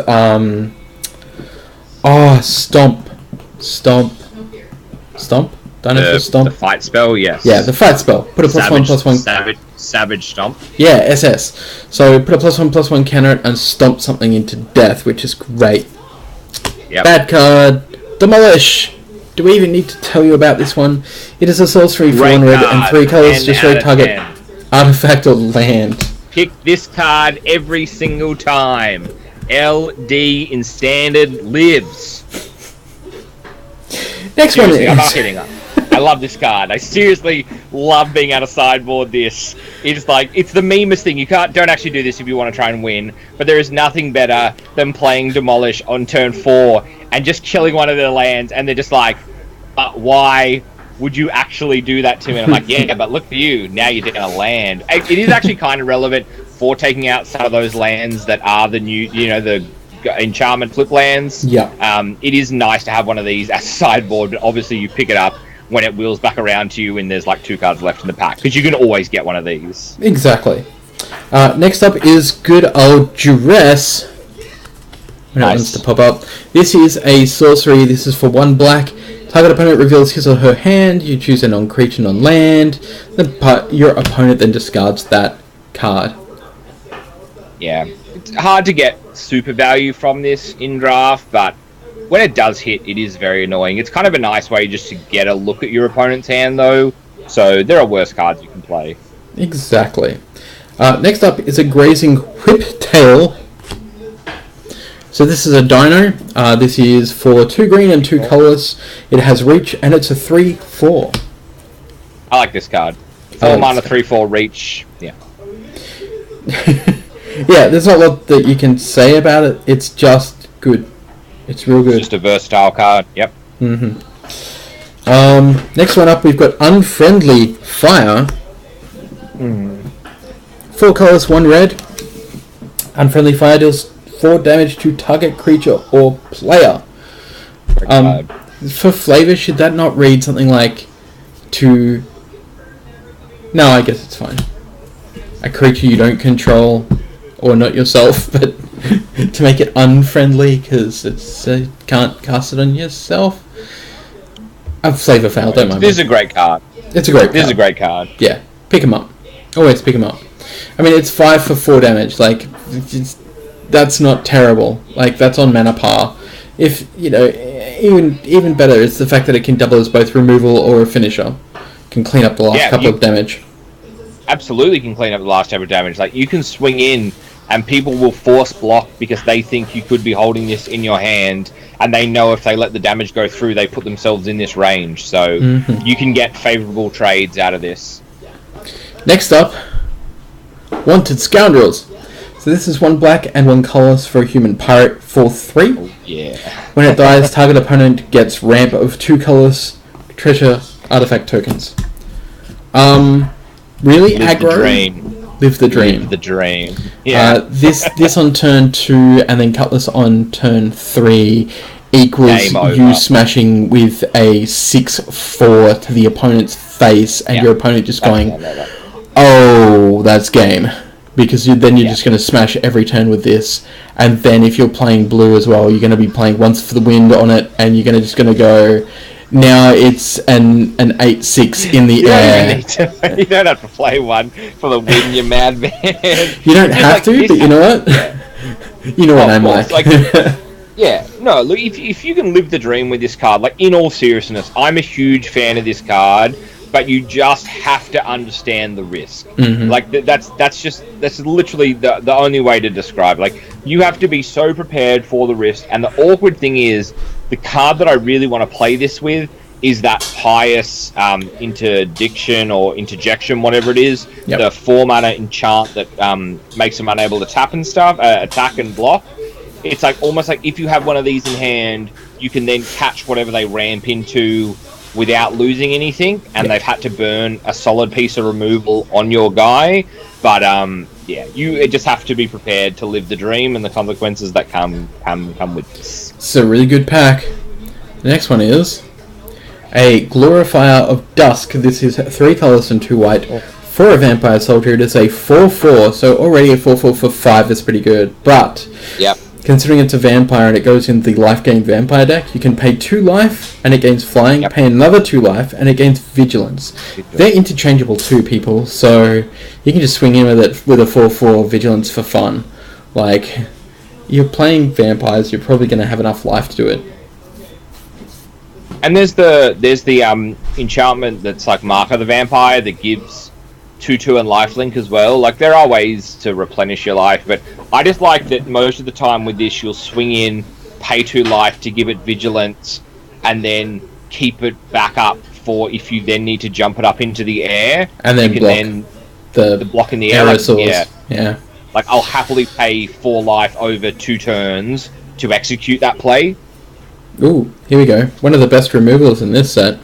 Stomp. Dinosaur Stomp? The fight spell, yes. Yeah, the fight spell. Put a +1/+1. Savage Stomp. Yeah, SS. So put a +1/+1 counter and stomp something into death, which is great. Yep. Bad card. Demolish. Do we even need to tell you about this one? It is a sorcery for 1 red and 3 colors. Destroy target artifact or land. Pick this card every single time. LD in standard lives. Next Seriously, one I'm is... not kidding. I love this card. I seriously love being able to sideboard this. It's like, it's the meanest thing. You don't actually do this if you want to try and win, but there is nothing better than playing Demolish on turn 4 and just killing one of their lands, and they're just like, but why would you actually do that to me? And I'm like, yeah, but look for you. Now you're down a land. It is actually kind of relevant for taking out some of those lands that are the new, the enchantment flip lands. Yeah. It is nice to have one of these as a sideboard, but obviously you pick it up when it wheels back around to you and there's like 2 cards left in the pack, because you can always get one of these. Exactly. Next up is good old Duress. When it wants to pop up. This is a sorcery. This is for 1 black. Target opponent reveals his or her hand. You choose a non-creature, non-land. Your opponent then discards that card. Yeah. It's hard to get super value from this in draft, but when it does hit, it is very annoying. It's kind of a nice way just to get a look at your opponent's hand, though. So there are worse cards you can play. Exactly. Next up is a Grazing Whiptail. So this is a dino. This is for 2 green and 2 colours. It has reach, and it's a 3/4. I like this card. 4 mana, 3/4 reach. Yeah. Yeah, there's not a lot that you can say about it. It's just good. It's real good. Just a versatile card. Yep. Next one up, we've got Unfriendly Fire. 4 colours, 1 red. Unfriendly Fire deals 4 damage to target creature or player. For flavour, should that not read something like to... No, I guess it's fine. A creature you don't control, or not yourself, but to make it unfriendly, because it's can't cast it on yourself. A flavour fail, don't mind me. This is a great card. It's a great card. This is a great card. Yeah, pick him up. Always pick him up. I mean, it's 5 for 4 damage. Like, that's not terrible. Like, that's on mana par. If, even better is the fact that it can double as both removal or a finisher. Can clean up the last couple of damage. Absolutely can clean up the last couple of damage. Like, you can swing in and people will force block because they think you could be holding this in your hand, and they know if they let the damage go through, they put themselves in this range. So you can get favourable trades out of this. Next up, Wanted Scoundrels. So this is 1 black and 1 colours for a human pirate for 3. Oh, yeah. When it dies, target opponent gets ramp of 2 colours, treasure, artifact tokens. Really aggro. Live the dream. Live the dream. Yeah. This on turn 2 and then Cutlass on turn 3 equals you smashing with a 6/4 to the opponent's face, and your opponent just going, oh, that's game. Because then you're just going to smash every turn with this, and then if you're playing blue as well, you're going to be playing Once for the Wind on it, and you're just going to go, now it's an 8/6 in the air. You don't have to play one for the win, you madman. You don't have to, but you know what? You know what I'm like. Yeah, no, look, if you can live the dream with this card, like, in all seriousness, I'm a huge fan of this card, but you just have to understand the risk. Like, that's literally the only way to describe it. Like, you have to be so prepared for the risk, and the awkward thing is, the card that I really want to play this with is that Pious Interdiction or Interjection, whatever it is, the 4 mana enchant that makes them unable to tap and stuff, attack and block. It's like almost like if you have one of these in hand, you can then catch whatever they ramp into without losing anything, and they've had to burn a solid piece of removal on your guy. But you just have to be prepared to live the dream and the consequences that come with this. It's a really good pack. The next one is a Glorifier of Dusk. This is 3 colours and 2 white for a Vampire Soldier. It is a 4/4, so already a 4/4 for 5 is pretty good. But considering it's a vampire and it goes in the life gain vampire deck, you can pay 2 life and it gains flying, pay another 2 life and it gains vigilance. They're interchangeable too, people, so you can just swing in with it with a 4/4 vigilance for fun. Like, you're playing vampires, you're probably going to have enough life to do it. And there's the enchantment that's like Mark of the Vampire that gives 2/2 and lifelink as well. Like, there are ways to replenish your life, but I just like that most of the time with this, you'll swing in, pay 2 life to give it vigilance, and then keep it back up for if you then need to jump it up into the air. And then you block can the block in the air. Yeah. Like, I'll happily pay 4 life over 2 turns to execute that play. Ooh, here we go. One of the best removals in this set.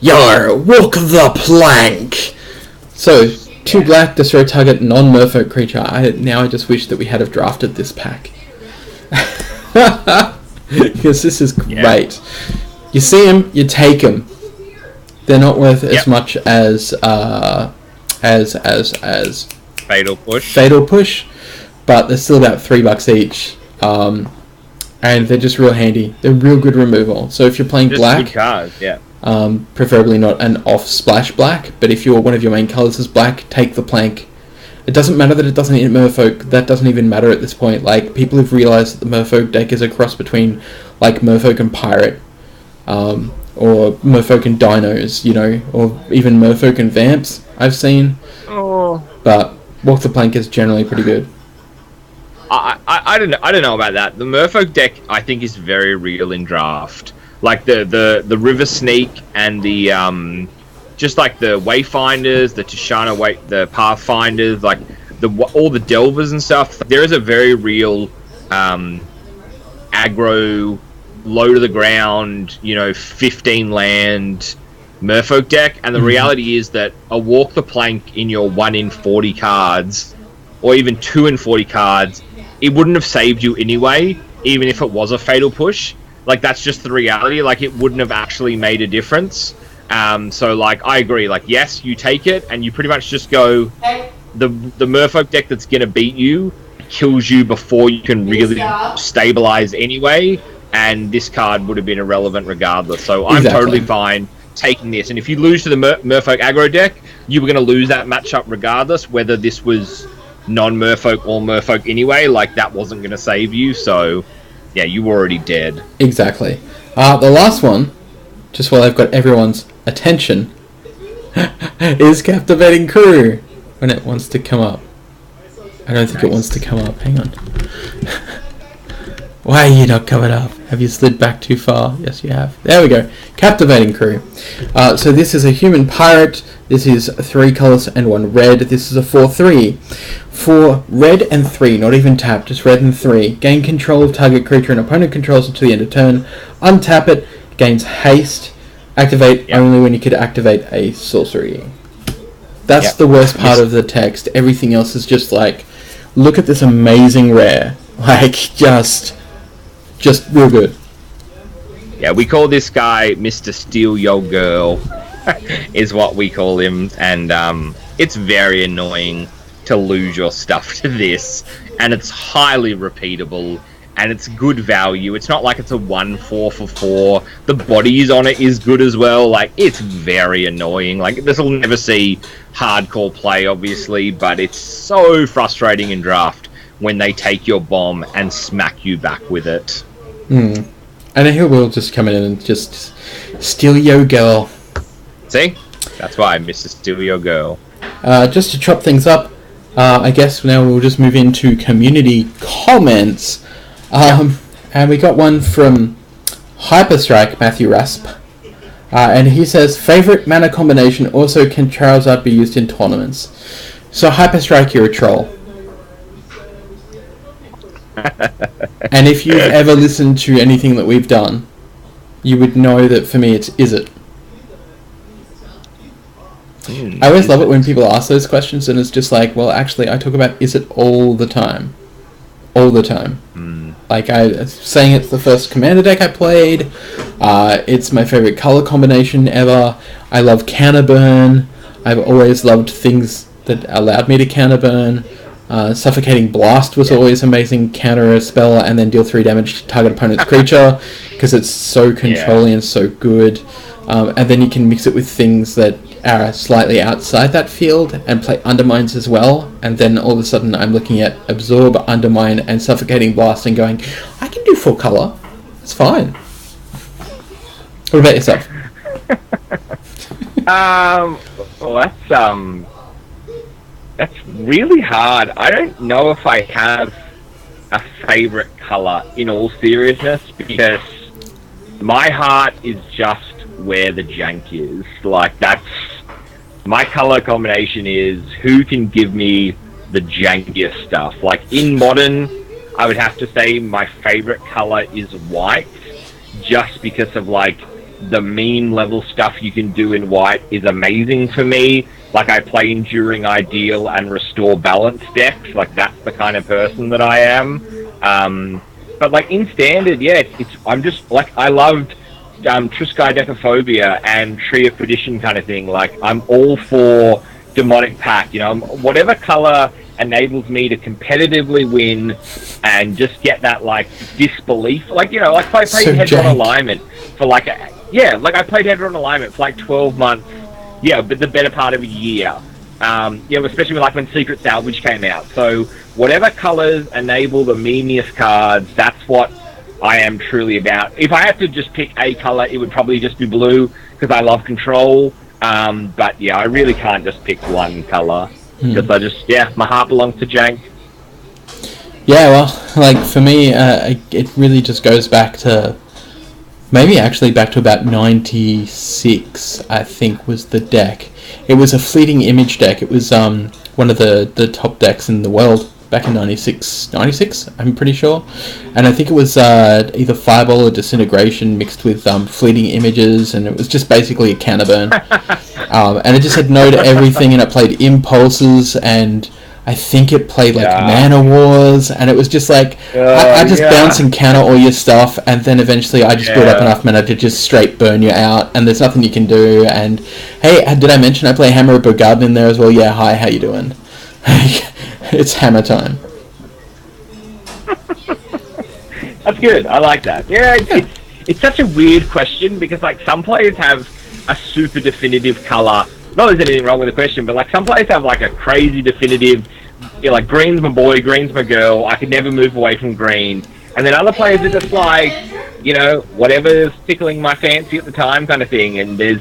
Yar, walk the plank! So, 2 black, destroy target non-merfolk creature. Now I just wish that we had have drafted this pack. Because this is great. You see them, you take them. They're not worth as much as Fatal Push, but they're still about $3 each. And they're just real handy. They're real good removal. So if you're playing just black, good cards, preferably not an off splash black, but if one of your main colours is black, take the plank. It doesn't matter that it doesn't hit Merfolk. That doesn't even matter at this point. Like, people have realised that the Merfolk deck is a cross between like Merfolk and Pirate, or Merfolk and Dinos, you know, or even Merfolk and Vamps. I've seen, but Walk the Plank is generally pretty good. I don't know about that. The Merfolk deck, I think, is very real in draft. Like the River Sneak and the just like the Wayfinders, the Tishana the Pathfinders, like all the Delvers and stuff. There is a very real aggro, low to the ground, 15 land Merfolk deck, and the reality is that a Walk the Plank in your 1 in 40 cards, or even 2 in 40 cards, it wouldn't have saved you anyway, even if it was a Fatal Push. Like, that's just the reality. Like, it wouldn't have actually made a difference. So, like, I agree. Like, yes, you take it, and you pretty much just go, the Merfolk deck that's going to beat you kills you before you can really stabilize anyway, and this card would have been irrelevant regardless. So I'm totally fine taking this. And if you lose to the Merfolk aggro deck, you were going to lose that matchup regardless, whether this was non-Merfolk or Merfolk anyway. Like, that wasn't going to save you, so yeah, you were already dead. Exactly. The last one, just while I've got everyone's attention, is Captivating Crew, when it wants to come up. I don't think it wants to come up. Hang on. Why are you not coming up? Have you slid back too far? Yes, you have. There we go. Captivating Crew. So this is a human pirate. This is 3 colours and 1 red. This is a 4/3. 4 red and 3, not even tapped, just red and 3. Gain control of target creature and opponent controls until the end of turn. Untap it. Gains haste. Activate only when you could activate a sorcery. That's the worst part of the text. Everything else is just like, look at this amazing rare. Like, just real good. Yeah, we call this guy Mr. Steal Your Girl, is what we call him, and it's very annoying to lose your stuff to this, and it's highly repeatable, and it's good value. It's not like it's a 1/4 for 4. The bodies on it is good as well. Like, it's very annoying. Like, this will never see hardcore play, obviously, but it's so frustrating in draft when they take your bomb and smack you back with it. And he will just come in and just steal your girl. See? That's why, Mr. Steal Your Girl. Just to chop things up, I guess now we'll just move into community comments. And we got one from Hyperstrike, Matthew Rasp. And he says, favourite mana combination, also can Charizard be used in tournaments? So Hyperstrike, you're a troll. And if you've ever listened to anything that we've done, you would know that for me it's Is It. I always love it when people ask those questions and it's just like, well, actually I talk about Is It all the time. All the time. Like, I saying it's the first commander deck I played, it's my favourite colour combination ever, I love counterburn, I've always loved things that allowed me to counterburn. Suffocating Blast was always amazing. Counter a spell and then deal 3 damage to target opponent's creature, because it's so controlling and so good. And then you can mix it with things that are slightly outside that field and play Undermines as well. And then all of a sudden I'm looking at Absorb, Undermine, and Suffocating Blast and going, I can do 4 color. It's fine. What about yourself? Well, that's really hard. I don't know if I have a favorite color, in all seriousness, because my heart is just where the jank is. Like, that's my color combination is who can give me the jankiest stuff. Like, in Modern, I would have to say my favorite color is white, just because of, like, the meme level stuff you can do in white is amazing for me. Like, I play Enduring Ideal and Restore Balance decks. Like, that's the kind of person that I am. But, like, in Standard, yeah, I'm just, like, I loved Triskai Decaphobia and Tree of Perdition kind of thing. Like, I'm all for Demonic Pact, you know, whatever color enables me to competitively win and just get that, like, disbelief. Like, you know, like, I played Headwater Alignment for, like, I played Headwater Alignment for, like, 12 months, but the better part of a year. Especially like when Secret Salvage came out. So, whatever colors enable the memeiest cards, that's what I am truly about. If I had to just pick a color, it would probably just be blue, because I love control. But yeah, I really can't just pick one color, because my heart belongs to jank. Yeah, well, like, for me, it really just goes back to, maybe actually back to about 96, I think, was the deck. It was a Fleeting Image deck. It was one of the top decks in the world back in 96, I'm pretty sure. And I think it was either Fireball or Disintegration mixed with Fleeting Images, and it was just basically a counterburn. And it just had no to everything, and it played Impulses, and I think it played like Mana Wars, and it was just like, I just bounce and counter all your stuff, and then eventually I just build up enough mana to just straight burn you out, and there's nothing you can do. And hey, did I mention I play Hammer of Bogarden in there as well? Yeah, hi, how you doing? It's hammer time. That's good. I like that. Yeah, it's such a weird question, because, like, some players have a super definitive color. Not that there's anything wrong with the question, but, like, some players have, like, a crazy definitive, like, green's my boy, green's my girl, I could never move away from green. And then other players are just like, you know, whatever's tickling my fancy at the time kind of thing. And there's,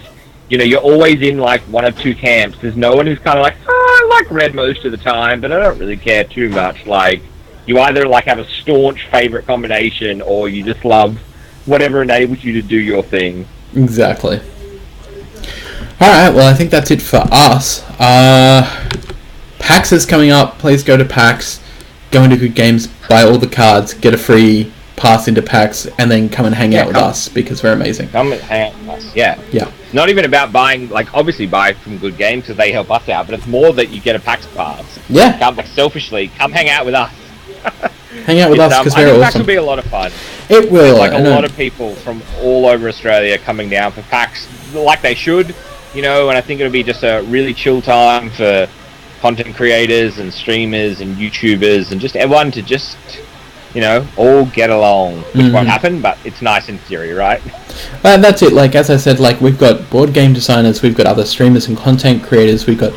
you know, you're always in, like, one of two camps. There's no one who's kind of like, I like red most of the time, but I don't really care too much. Like, you either, like, have a staunch favorite combination, or you just love whatever enables you to do your thing. Exactly. Alright, well, I think that's it for us. PAX is coming up. Please go to PAX, go into Good Games, buy all the cards, get a free pass into PAX, and then come and hang out with us, because we're amazing. Come and hang out with us, yeah. It's not even about buying, like, obviously buy from Good Games, because they help us out, but it's more that you get a PAX pass. Yeah. Come, like, selfishly, come hang out with us. Hang out with us, because we're awesome. PAX will be a lot of fun. It will. Like, a lot of people from all over Australia coming down for PAX, like they should, you know, and I think it'll be just a really chill time for content creators and streamers and YouTubers and just everyone to just, you know, all get along. Which won't happen, but it's nice in theory, right? That's it. Like, as I said, like, we've got board game designers, we've got other streamers and content creators, we've got,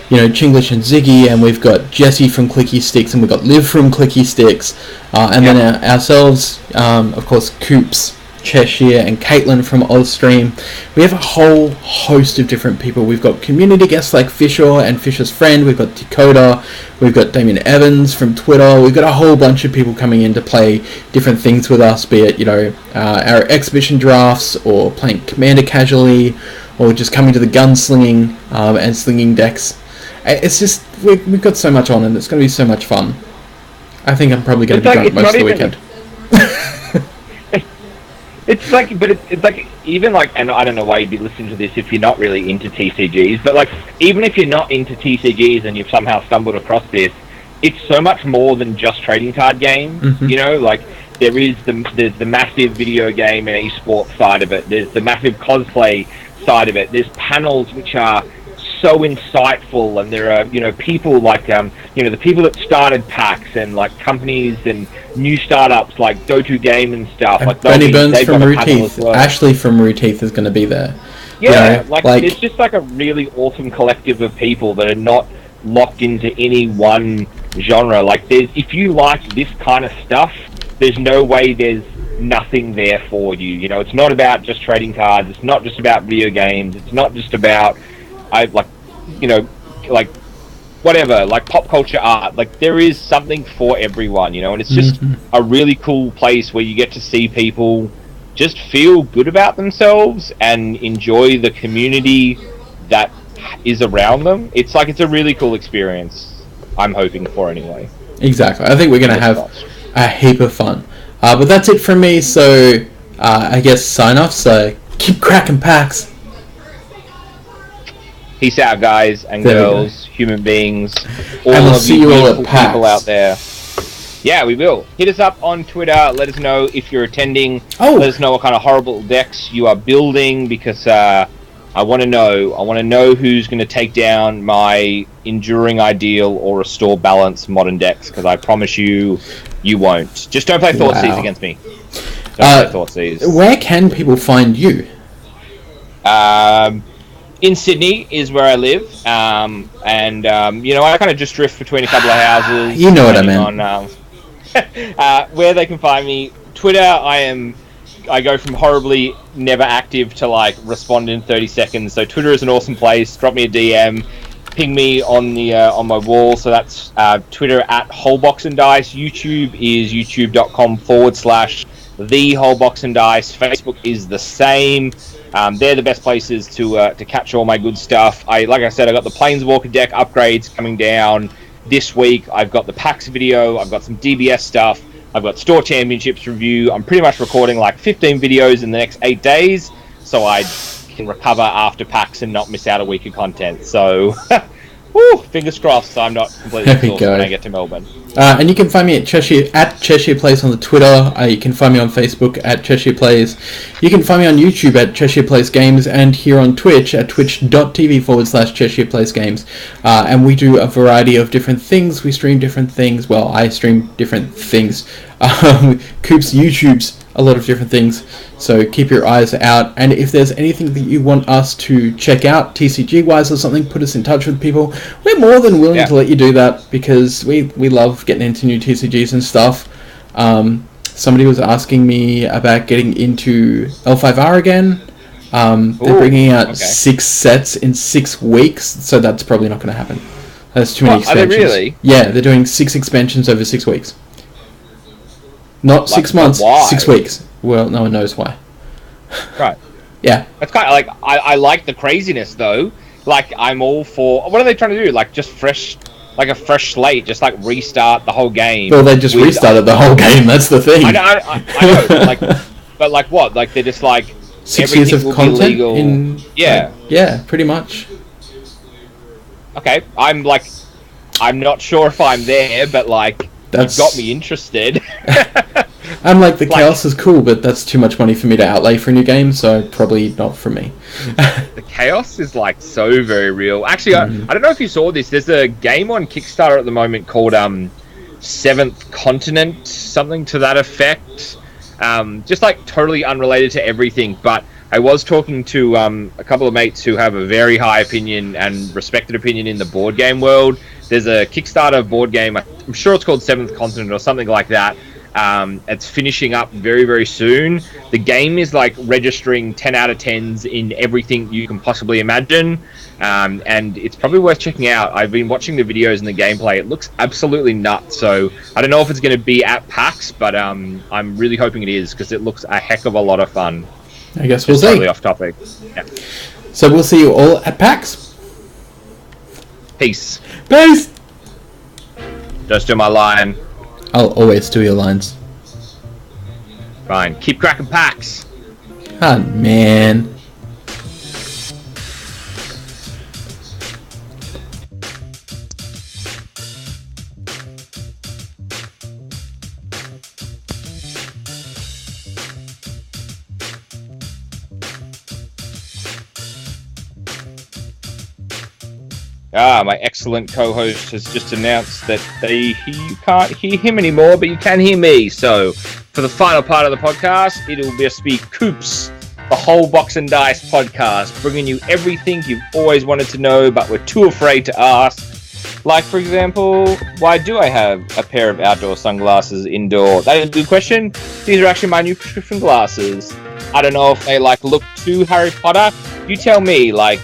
you know, Chinglish and Ziggy, and we've got Jesse from Clicky Sticks, and we've got Liv from Clicky Sticks, and then ourselves, of course, Coops, Cheshire, and Caitlin from AUStream. We have a whole host of different people. We've got community guests like Fisher and Fisher's friend. We've got Dakota. We've got Damien Evans from Twitter. We've got a whole bunch of people coming in to play different things with us, be it, you know, our exhibition drafts, or playing Commander casually, or just coming to the gun slinging and slinging decks. It's just, we've got so much on, and it's going to be so much fun. I think I'm probably going to be drunk most of the weekend. It's like, but it's like, even like, and I don't know why you'd be listening to this if you're not really into TCGs, but like, even if you're not into TCGs and you've somehow stumbled across this, it's so much more than just trading card games, you know, like, there's the massive video game and esports side of it, there's the massive cosplay side of it, there's panels which are so insightful, and there are, you know, people like, you know, the people that started packs and like companies and new startups like Go2 Game and stuff. And like Bernie Burns they've from got a Root panel Teeth, as well. Ashley from Root Teeth is going to be there. Yeah, You know, like it's just like a really awesome collective of people that are not locked into any one genre. Like, if you like this kind of stuff, there's no way there's nothing there for you. You know, it's not about just trading cards. It's not just about video games. It's not just about, you know, like whatever, like pop culture art. Like, there is something for everyone, you know, and it's just a really cool place where you get to see people just feel good about themselves and enjoy the community that is around them. It's like, it's a really cool experience, I'm hoping for anyway. Exactly. I think we're going to have a heap of fun. But that's it from me, so I guess sign off, so keep cracking packs. Peace out, guys and girls, human beings, all and we'll of see you you all beautiful at PAX. people out there. Yeah, we will. Hit us up on Twitter. Let us know if you're attending. Oh. Let us know what kind of horrible decks you are building, because I want to know. I want to know who's going to take down my Enduring Ideal or Restore Balance modern decks, because I promise you, you won't. Just don't play Thoughtseize against me. Don't play Thoughtseize. Where can people find you? In Sydney is where I live, and you know, I kind of just drift between a couple of houses. You know what I meant. On where they can find me, Twitter. I go from horribly never active to like respond in 30 seconds. So Twitter is an awesome place. Drop me a DM, ping me on the on my wall. So that's Twitter at WholeBoxandDice. YouTube is youtube.com/TheWholeBoxandDice. Facebook is the same. They're the best places to catch all my good stuff. Like I said, I got the Planeswalker deck upgrades coming down this week. I've got the PAX video. I've got some DBS stuff. I've got Store Championships review. I'm pretty much recording like 15 videos in the next 8 days, so I can recover after PAX and not miss out a week of content. So, woo, fingers crossed, so I'm not completely exhausted when I get to Melbourne. And you can find me at Cheshire Plays on the Twitter. You can find me on Facebook at Cheshire Plays. You can find me on YouTube at Cheshire Plays Games, and here on Twitch at twitch.tv/Cheshire Plays Games. And we do a variety of different things. We stream different things. Well, I stream different things. Coops YouTubes a lot of different things, so keep your eyes out. And if there's anything that you want us to check out TCG wise or something, put us in touch with people. We're more than willing to let you do that, because we love getting into new TCGs and stuff. Somebody was asking me about getting into L5R again. They're bringing out 6 sets in 6 weeks, so that's probably not going to happen. That's too many expansions. Are they really? Yeah, they're doing 6 expansions over 6 weeks. Not 6 months, why? 6 weeks. Well, no one knows why. Right. Yeah. That's kind of like, I like the craziness though. Like, I'm all for. What are they trying to do? Like, just fresh, like a fresh slate, just like restart the whole game. Well, they just restarted the whole game. That's the thing. I know. Like, but like what? Like, they're just like 6 years of content in. Yeah. Yeah, pretty much. Okay, I'm not sure if I'm there, but like, that's got me interested. I'm like, the chaos is cool, but that's too much money for me to outlay for a new game, so probably not for me. The chaos is like so very real. Actually, I don't know if you saw this. There's a game on Kickstarter at the moment called Seventh Continent, something to that effect. Just like totally unrelated to everything, but I was talking to a couple of mates who have a very high opinion and respected opinion in the board game world. There's a Kickstarter board game, I'm sure it's called Seventh Continent or something like that. It's finishing up very, very soon. The game is like registering 10 out of 10s in everything you can possibly imagine. And it's probably worth checking out. I've been watching the videos and the gameplay. It looks absolutely nuts. So I don't know if it's going to be at PAX, but I'm really hoping it is, because it looks a heck of a lot of fun. I guess we'll see. Totally off topic. Yeah. So we'll see you all at PAX. Peace. Peace. Just do my line. I'll always do your lines. Fine. Keep cracking packs. Ah, man. My excellent co-host has just announced that you can't hear him anymore, but you can hear me. So, for the final part of the podcast, it'll just be Coops, the whole Box and Dice podcast, bringing you everything you've always wanted to know, but were too afraid to ask. Like, for example, why do I have a pair of outdoor sunglasses indoor? That is a good question. These are actually my new prescription glasses. I don't know if they, look too Harry Potter. You tell me, I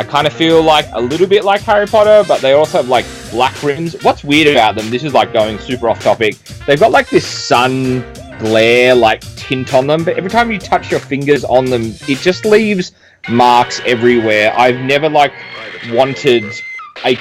kind of feel a little bit like Harry Potter, but they also have, black rims. What's weird about them, this is, going super off topic, they've got, this sun glare, tint on them, but every time you touch your fingers on them, it just leaves marks everywhere. I've never, wanted a